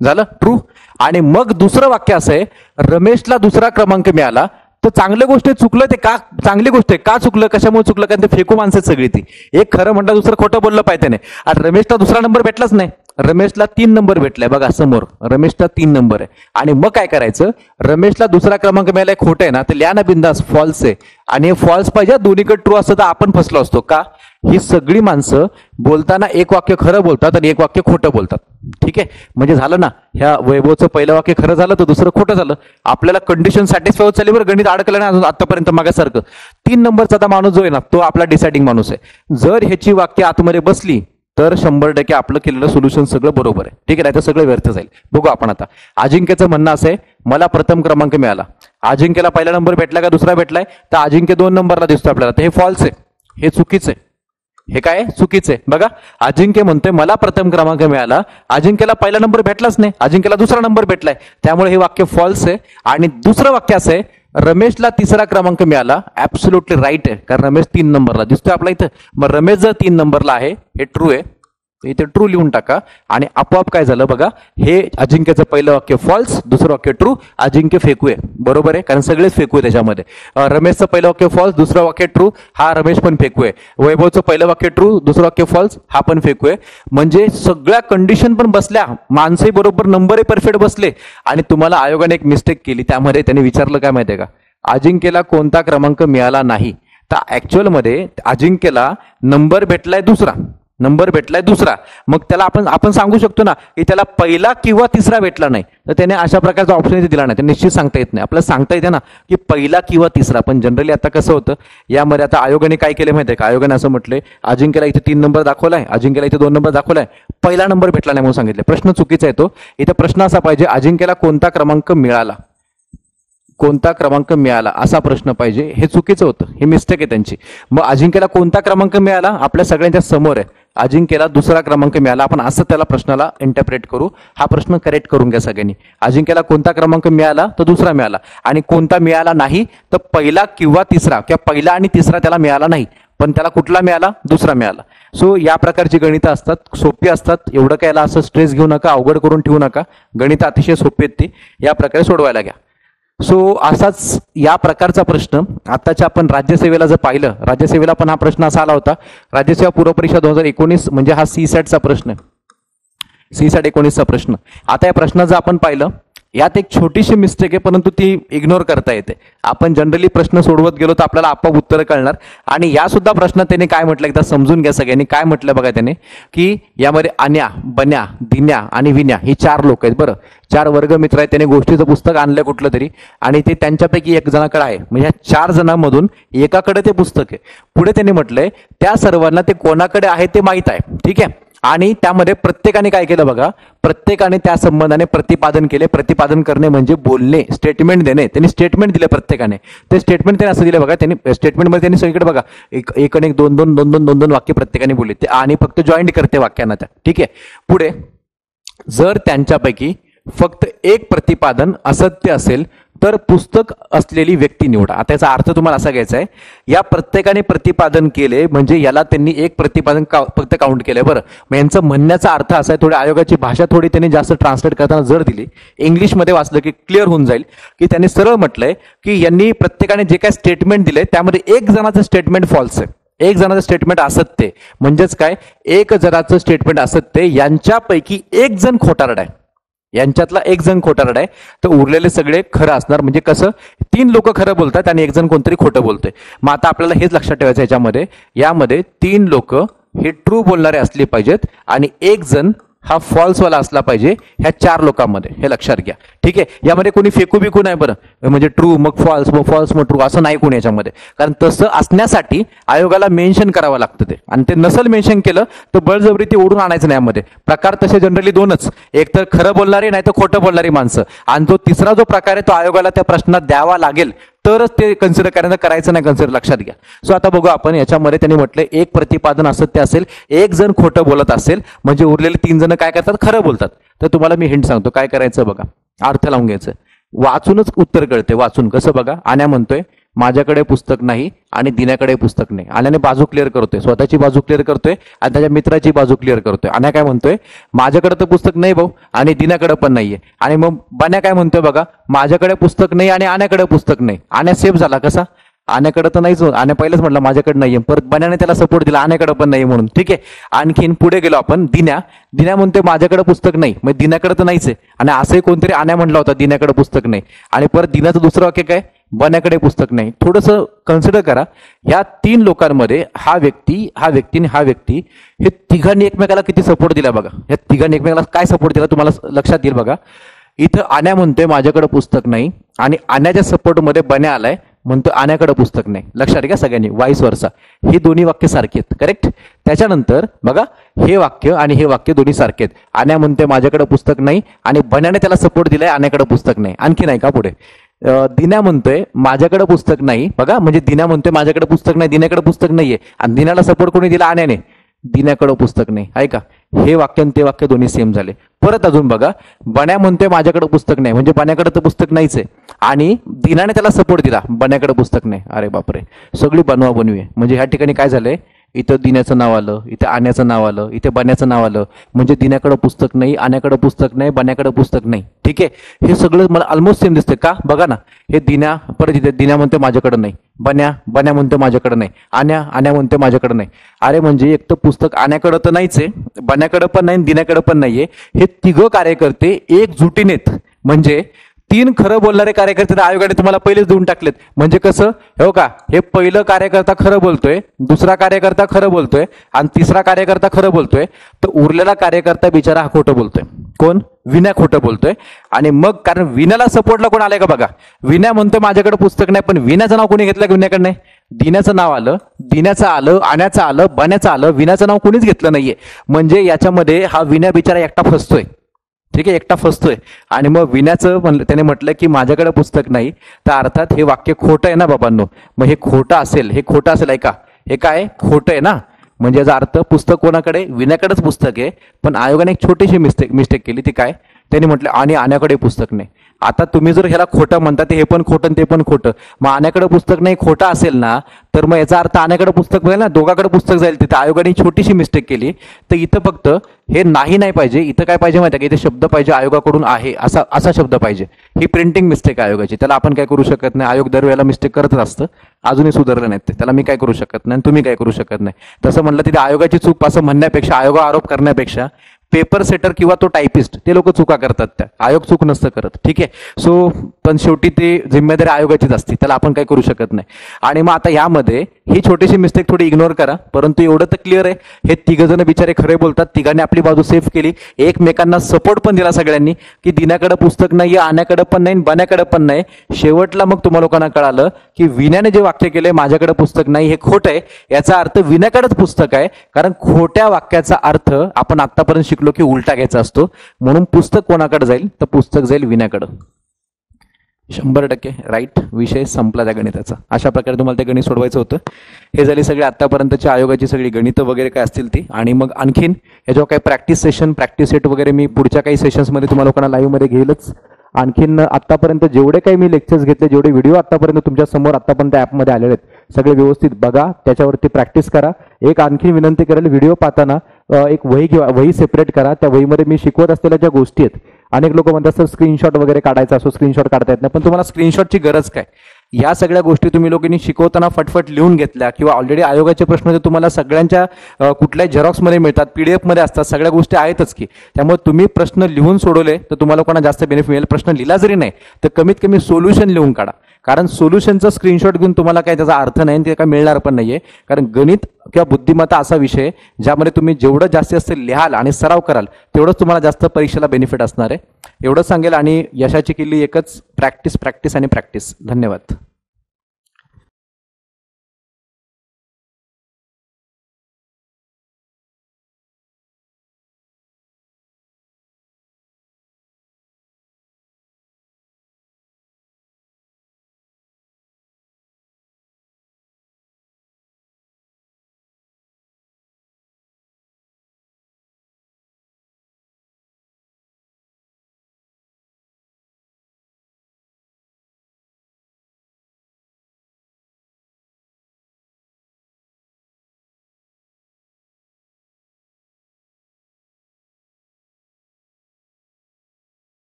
झालं ट्रू. आणि मग दुसरं वाक्य असं आहे, रमेशला दुसरा क्रमांक मिळाला. तर चांगली गोष्ट आहे, चुकलं ते का चांगली गोष्ट आहे. का चुकलं, कशामुळे चुकलं, कारण ते फेकू माणसं सगळी ती. एक खरं म्हणलं, दुसरं खोटं बोललं पाहिजे त्याने. आणि रमेशला दुसरा नंबर भेटलाच नाही. रमेशला 3 नंबर भेटलाय बघा समोर. रमेशला 3 नंबर आहे. आणि मग काय करायचं, रमेशला दुसरा क्रमांक मिळालाय, खोटं आहे ना, तर लिहा ना बिंदास फॉल्स आहे. आणि फॉल्स पाहिजे, दोन्हीकडे ट्रू असतं तर आपण फसलो असतो. का, ही सगळी माणसं बोलताना एक वाक्य खरं बोलतात आणि एक वाक्य खोटं बोलतात. ठीक आहे, म्हणजे झालं ना, ह्या वैभवचं पहिलं वाक्य खरं झालं तर दुसरं खोटं झालं. आपल्याला कंडिशन सॅटिस्फाय होत चालली बरं. गणित अडकलं नाही अजून आतापर्यंत मागासारखं. 3 नंबरचा आता माणूस जो आहे ना, तो आपला डिसाइडिंग माणूस आहे. जर ह्याची वाक्य आतमध्ये बसली तर 100% आपलं केलेलं सोल्युशन सगळं बरोबर आहे. ठीक आहे, नाही तर सगळं व्यर्थ जाईल. बघू आपण आता. अजिंक्यचं म्हणणं असं आहे, मला प्रथम क्रमांक मिळाला. अजिंक्यला पहिला नंबर भेटला का दुसरा भेटलाय, तर अजिंक्य 2 नंबरला दिसतो आपल्याला. तर हे फॉल्स आहे, हे चुकीचं आहे. हे काय चुकीचं आहे बघा. अजिंक्य म्हणतोय मला प्रथम क्रमांक मिळाला, अजिंक्यला पहिला नंबर भेटलाच नाही, अजिंक्यला दुसरा नंबर भेटलाय, त्यामुळे हे वाक्य फॉल्स आहे. आणि दुसरं वाक्य असं आहे, रमेशला तिसरा क्रमांक मिळाला. ऍब्सोल्युटली राईट आहे, कारण रमेश 3 नंबरला दिसतोय आपला इथं. मग रमेश जर 3 नंबरला आहे, हे ट्रू आहे, इथे ट्रू लिहून टाका. आणि आपोआप काय झालं बघा, हे अजिंक्यचं पहिलं वाक्य फॉल्स, दुसरं वाक्य ट्रू. अजिंक्य फेकू आहे, बरोबर आहे, कारण सगळेच फेकू आहे त्याच्यामध्ये. रमेशचं पहिलं वाक्य फॉल्स, दुसरं वाक्य ट्रू, हा रमेश पण फेकू आहे. वैभवचं पहिलं वाक्य ट्रू, दुसरं वाक्य फॉल्स, हा पण फेकू आहे. म्हणजे सगळ्या कंडिशन पण बसल्या, माणसंही बरोबर, नंबरही परफेक्ट बसले. आणि तुम्हाला आयोगाने एक मिस्टेक केली, त्यामध्ये त्यांनी विचारलं काय माहितीये का, अजिंक्यला कोणता क्रमांक मिळाला नाही. तर ऍक्च्युअलमध्ये अजिंक्यला नंबर भेटलाय दुसरा, मग त्याला आपण सांगू शकतो ना की त्याला पहिला किंवा तिसरा भेटला नाही, तर त्याने अशा प्रकारचा ऑप्शन इथे दिला नाही. ते निश्चित सांगता येत नाही. आपल्याला सांगता येते ना की पहिला किंवा तिसरा, पण जनरली आता कसं होतं, यामध्ये आता आयोगाने काय केले माहितीये का, आयोगाने असं म्हटलंय, अजिंक्यला इथे 3 नंबर दाखवलाय, अजिंक्यला इथे 2 नंबर दाखवलाय, पहिला नंबर भेटला नाही म्हणून सांगितले. प्रश्न चुकीचा आहे तो. इथे प्रश्न असा पाहिजे, अजिंक्यला कोणता क्रमांक मिळाला, कोणता क्रमांक मिळाला असा प्रश्न पाहिजे. हे चुकीचं होतं, हे मिस्टेक आहे त्यांची. मग अजिंक्यला कोणता क्रमांक मिळाला आपल्या सगळ्यांच्या समोर आहे, अजिंक्यला दुसरा क्रमांक मिळाला. आपण असं त्याला प्रश्नाला इंटरप्रेट करू. हा प्रश्न करेक्ट करून घ्या सगळ्यांनी. अजिंक्यला कोणता क्रमांक मिळाला, तर दुसरा मिळाला. आणि कोणता मिळाला नाही, तर पहिला किंवा तिसरा, किंवा पहिला आणि तिसरा त्याला मिळाला नाही, पण त्याला कुठला मिळाला, दुसरा मिळाला. सो या प्रकारची गणितं असतात, सोपी असतात. एवढं काय याला असं स्ट्रेस घेऊ नका, अवघड करून ठेवू नका. गणितं अतिशय सोपी आहेत, ती या प्रकारे सोडवायला घ्या. सो असाच या प्रकारचा प्रश्न आताच्या आपण राज्यसेवेला जर पाहिलं, राज्यसेवेला पण हा प्रश्न असा आला होता. राज्यसेवा पूर्व परीक्षा 2019, म्हणजे हा सीसॅटचा प्रश्न आहे, सीसॅट 19चा प्रश्न. आता या प्रश्नाचं आपण पाहिलं, यात एक छोटीशी मिस्टेक आहे, परंतु ती इग्नोर करता येते. आपण जनरली प्रश्न सोडवत गेलो तर आपल्याला आपोआप उत्तर कळणार. आणि या सुद्धा प्रश्नात त्याने काय म्हटलं, एकदा समजून घ्या सगळ्यांनी. काय म्हटलं बघा त्याने, की यामध्ये अन्या, बन्या, दिन्या आणि विन्या ही 4 लोक आहेत. बरं, 4 वर्गमित्र आहेत. त्याने गोष्टीचं पुस्तक आणलं कुठलं तरी, आणि ते त्यांच्यापैकी एक जणाकडे आहे. म्हणजे या 4 जणांमधून एकाकडे ते पुस्तक आहे. पुढे त्यांनी म्हटलंय त्या सर्वांना ते कोणाकडे आहे ते माहित आहे. ठीक आहे, आणि त्यामध्ये प्रत्येकाने काय केलं बघा, प्रत्येकाने त्या संबंधाने प्रतिपादन केले. प्रतिपादन करणे म्हणजे बोलणे, स्टेटमेंट देणे. त्यांनी स्टेटमेंट दिले प्रत्येकाने. ते स्टेटमेंट त्यांनी असं दिलं बघा, त्यांनी स्टेटमेंटमध्ये त्यांनी सगळीकडे बघा एक आणि एक 2 वाक्य प्रत्येकाने बोलले ते, आणि फक्त जॉईंट करते वाक्यांना त्या. ठीक आहे, पुढे जर त्यांच्यापैकी फक्त एक प्रतिपादन असत्य असेल तर पुस्तक असलेली व्यक्ती निवडा. आता याचा अर्थ तुम्हाला असा घ्यायचा आहे, या प्रत्येकाने प्रतिपादन केले म्हणजे याला त्यांनी एक प्रतिपादन फक्त काउंट केलंय. बरं, मग यांचं म्हणण्याचा अर्थ असा आहे, थोडी आयोगाची भाषा थोडी त्यांनी जास्त ट्रान्सलेट करताना जर दिली, इंग्लिशमध्ये वाचलं की क्लिअर होऊन जाईल, की त्यांनी सरळ म्हटलंय की यांनी प्रत्येकाने जे काय स्टेटमेंट दिले त्यामध्ये एक जणाचं स्टेटमेंट फॉल्स आहे, एक जणाचं स्टेटमेंट असत्य. म्हणजेच काय, एक जणाचं स्टेटमेंट असत्य, यांच्यापैकी एक जण खोटारड आहे, यांच्यातला एक जण खोटारड आहे, तर उरलेले सगळे खरं असणार. म्हणजे कसं, 3 लोक खरं बोलतात आणि एक जण कोणतरी खोटं बोलतोय. मग आता आपल्याला हेच लक्षात ठेवायचं, यामध्ये 3 लोक हे ट्रू बोलणारे असले पाहिजेत आणि एक जण हा फॉल्सवाला असला पाहिजे ह्या 4 लोकांमध्ये, हे लक्षात घ्या. ठीक आहे, यामध्ये कोणी फेकू बिकू नाही बरं, म्हणजे ट्रू मग फॉल्स मग फॉल्स मग ट्रू असं नाही कोणी याच्यामध्ये. कारण तसं असण्यासाठी आयोगाला मेन्शन करावं लागतं ते, आणि ते नसल मेन्शन केलं तर बळजबरी ते ओढून आणायचं नाही. यामध्ये प्रकार तसे जनरली 2च, एक तर खरं बोलणारी नाही तर खोटं बोलणारी माणसं, आणि जो तिसरा जो प्रकार आहे तो आयोगाला त्या प्रश्नात द्यावा लागेल तरच ते कन्सिडर करायचं नाही कन्सिडर, लक्षात घ्या. सो आता बघू आपण याच्यामध्ये त्यांनी म्हटलं एक प्रतिपादन असत्य असेल, एक जण खोटं बोलत असेल, म्हणजे उरलेले 3 जण काय करतात, खरं बोलतात. तर तुम्हाला मी हिंट सांगतो काय करायचं बघा, अर्थ लावून घ्यायचं, वाचूनच उत्तर कळते. वाचून कसं बघा, आण्या म्हणतोय माझ्याकडे पुस्तक नाही आणि दिन्याकडे पुस्तक नाही. आण्याने बाजू क्लिअर करतोय, स्वतःची बाजू क्लिअर करतोय आणि त्याच्या मित्राची बाजू क्लिअर करतोय. आण्या काय म्हणतोय, माझ्याकडे तर पुस्तक नाही भाऊ आणि दिन्याकडे पण नाहीये. आणि मग बन्या काय म्हणतोय बघा, माझ्याकडे पुस्तक नाही आणि आण्याकडे पुस्तक नाही. आण्या सेफ झाला कसा, आण्याकडे तर नाहीच, आण्या पहिलेच म्हटलं माझ्याकडे नाहीये, परत बन्याने त्याला सपोर्ट दिला आण्याकडे पण नाही म्हणून. ठीक आहे, आणखीन पुढे गेलो आपण, दिन्या म्हणतोय माझ्याकडे पुस्तक नाही, मग दिन्याकडे तर नाहीच आहे. आणि असंही कोणतरी आण्या म्हटला होता दिन्याकडे पुस्तक नाही, आणि परत दिन्याचं दुसरं वाक्य काय, बन्याकडे पुस्तक नाही. थोडंसं कन्सिडर करा, ह्या 3 लोकांमध्ये हा व्यक्ती आणि हा व्यक्ती हे तिघांनी एकमेकाला किती सपोर्ट दिला बघा. या तिघांनी एकमेकाला काय सपोर्ट दिला तुम्हाला लक्षात येईल बघा. इथं आण्या म्हणतोय माझ्याकडे पुस्तक नाही, आणि आण्याच्या सपोर्टमध्ये बन्या आलाय म्हणतो आण्याकडे पुस्तक नाही. लक्षात घ्या सगळ्यांनी, वाईस वर्सा, ही दोन्ही वाक्य सारखी आहेत. करेक्ट. त्याच्यानंतर बघा, हे वाक्य आणि हे वाक्य दोन्ही सारखे आहेत. आण्या म्हणतोय माझ्याकडे पुस्तक नाही आणि बन्याने त्याला सपोर्ट दिलाय आण्याकडे पुस्तक नाही. आणखी नाही का पुढे, दिन्या म्हणतोय माझ्याकडे पुस्तक नाही, बघा म्हणजे दिन्या म्हणतोय माझ्याकडे पुस्तक नाही, दिन्याकडे पुस्तक नाहीये, आणि दिन्याला सपोर्ट कोणी दिला, आण्याने, दिन्याकडे पुस्तक नाही. ऐका, हे वाक्य आणि ते वाक्य दोन्ही सेम झाले. परत अजून बघा, बन्या म्हणतोय माझ्याकडे पुस्तक नाही, म्हणजे बन्याकडे तर पुस्तक नाहीच आहे, आणि दिनाने त्याला सपोर्ट दिला, बन्याकडे पुस्तक नाही. अरे बापरे, सगळी बनवा बनवी आहे. म्हणजे ह्या ठिकाणी काय झालंय, इथं दिन्याचं नाव आलं, इथे आण्याचं नाव आलं, इथे बन्याचं नाव आलं, म्हणजे दिन्याकडे पुस्तक नाही, आण्याकडे पुस्तक नाही, बन्याकडे पुस्तक नाही. ठीक आहे, हे सगळं मला ऑलमोस्ट सेम दिसतंय का, बघा ना, हे दिन्या, परत इथे दिन्या म्हणते माझ्याकडे नाही, बन्या म्हणते माझ्याकडे नाही, आण्या म्हणते माझ्याकडे नाही. अरे म्हणजे एक तर पुस्तक आण्याकडे तर नाहीच आहे, बन्याकडे पण नाही, दिन्याकडे पण नाहीये. हे तिघं कार्यकर्ते एकजुटीनेत, म्हणजे 3 खरं बोलणारे कार्यकर्ते आयोगाने तुम्हाला पहिलेच देऊन टाकलेत. म्हणजे कसं, हो का, हे पहिलं कार्यकर्ता खरं बोलतोय, दुसरा कार्यकर्ता खरं बोलतोय, आणि तिसरा कार्यकर्ता खरं बोलतोय, तर उरलेला कार्यकर्ता बिचारा हा खोटं बोलतोय. कोण, विन्या खोटं बोलतोय. आणि मग कारण विन्याला सपोर्टला कोण आलंय का बघा, विन्या म्हणतोय माझ्याकडे पुस्तक नाही, पण विन्याचं नाव कोणी घेतलं, विन्याकडे नाही, दिन्याचं नाव आलं, दिन्याचं आलं, आण्याचं आलं, बन्याचं आलं, विन्याचं नाव कोणीच घेतलं नाहीये. म्हणजे याच्यामध्ये हा विन्या बिचारा एकटा फसतोय. ठीक आहे, एकटा फसतोय. आणि मग विन्याचं त्याने म्हटलं की माझ्याकडे पुस्तक नाही, तर अर्थात हे वाक्य खोटं आहे ना बाबांनो. मग हे खोटं असेल, हे खोटं असेल, ऐका, हे काय खोटं आहे ना, म्हणजे याचा अर्थ पुस्तक कोणाकडे, विन्याकडेच पुस्तक आहे. पण आयोगाने एक छोटीशी मिस्टेक केली, ती काय, त्यांनी म्हटलं आणि आण्याकडे पुस्तक नाही. आता तुम्ही जर ह्याला खोटं म्हणता, ते हे पण खोटं ते पण खोटं, मग आण्याकडे पुस्तक नाही खोटं असेल ना, तर मग याचा अर्थ आण्याकडे पुस्तक जाईल ना, दोघांकडे पुस्तक जाईल. तिथं आयोगाने छोटीशी मिस्टेक केली. तर इथं फक्त हे नाही पाहिजे, इथं काय पाहिजे माहिती आहे का, इथे शब्द पाहिजे आयोगाकडून आहे असा शब्द पाहिजे. ही प्रिंटिंग मिस्टेक आहे आयोगाची, त्याला आपण काय करू शकत नाही. आयोग दरवेळेला मिस्टेक करतच असतं, अजूनही सुधारलं नाही ते, त्याला मी काय करू शकत नाही, तुम्ही काय करू शकत नाही. तसं म्हणलं तिथे आयोगाची चूक असं म्हणण्यापेक्षा, आयोगावर आरोप करण्यापेक्षा पेपर सेटर किंवा तो टायपिस्ट ते लोक चुका करतात, त्या आयोग चूक नसतं करत. ठीक आहे, सो पण शेवटी ते जिम्मेदारी आयोगाचीच असते, त्याला आपण काय करू शकत नाही. आणि मग आता यामध्ये ही छोटीशी मिस्टेक थोडी इग्नोर करा, परंतु एवढं तर क्लिअर आहे, हे 3 जण बिचारे खरे बोलतात, तिघांनी आपली बाजू सेफ केली, एकमेकांना सपोर्ट पण दिला सगळ्यांनी, की दिन्याकडे पुस्तक नाहीये, आण्याकडे पण नाही, बन्याकडे पण नाही. शेवटला मग तुम्हाला लोकांना कळालं की विन्याने जे वाक्य केले माझ्याकडे पुस्तक नाही हे खोटं आहे, याचा अर्थ विन्याकडेच पुस्तक आहे. कारण खोट्या वाक्याचा अर्थ आपण आतापर्यंत शिकलो की उलटा घ्यायचा असतो. म्हणून पुस्तक कोणाकडे जाईल, तर पुस्तक जाईल विन्याकडे. 100% राईट. विषय संपला त्या गणिताचा. अशा प्रकारे तुम्हाला ते गणित सोडवायचं होतं. हे झाली सगळी आतापर्यंतची आयोगाची सगळी गणितं वगैरे काय असतील ती. आणि मग आणखीन याच्यावर काही प्रॅक्टिस सेट वगैरे मी पुढच्या काही सेशन्समध्ये तुम्हाला लोकांना लाईव्हमध्ये घेईलच. आणखीन आतापर्यंत जेवढे काही मी लेक्चर्स घेतले, जेवढे व्हिडिओ आतापर्यंत तुमच्या समोर आतापर्यंत ॲपमध्ये आलेले आहेत, सगळे व्यवस्थित बघा, त्याच्यावरती प्रॅक्टिस करा. एक आणखी विनंती करेल, व्हिडिओ पाहताना एक वही सेपरेट करा. त्या वहीमध्ये मी शिकवत असलेल्या ज्या गोष्टी आहेत, अनेक लोक म्हणतात सर स्क्रीनशॉट वगैरे काढायचा असो, स्क्रीनशॉट काढता येत नाही, पण तुम्हाला स्क्रीनशॉटची गरज काय. या सगळ्या गोष्टी तुम्ही लोकांनी शिकवताना फटफट लिहून घेतल्या, किंवा ऑलरेडी आयोगाचे प्रश्न तुम्हाला सगळ्यांच्या कुठल्याही झेरॉक्समध्ये मिळतात, PDF मध्ये असतात, सगळ्या गोष्टी आहेतच की. त्यामुळे तुम्ही प्रश्न लिहून सोडवले तर तुम्हाला लोकांना जास्त बेनिफिट मिळेल. प्रश्न लिहिला जरी नाही तर कमीत कमी सोल्युशन लिहून काढा. कारण सोल्युशनचं स्क्रीनशॉट घेऊन तुम्हाला काय त्याचा अर्थ नाही आणि ते काय मिळणार पण नाहीये. कारण गणित किंवा बुद्धिमत्ता असा विषय ज्यामध्ये तुम्ही जेवढं जास्तीत जास्त लिहाल आणि सराव कराल तेवढंच तुम्हाला जास्त परीक्षेला बेनिफिट असणार आहे. एवढंच सांगेल आणि यशाची किल्ली एकच, प्रॅक्टिस प्रॅक्टिस आणि प्रॅक्टिस. धन्यवाद.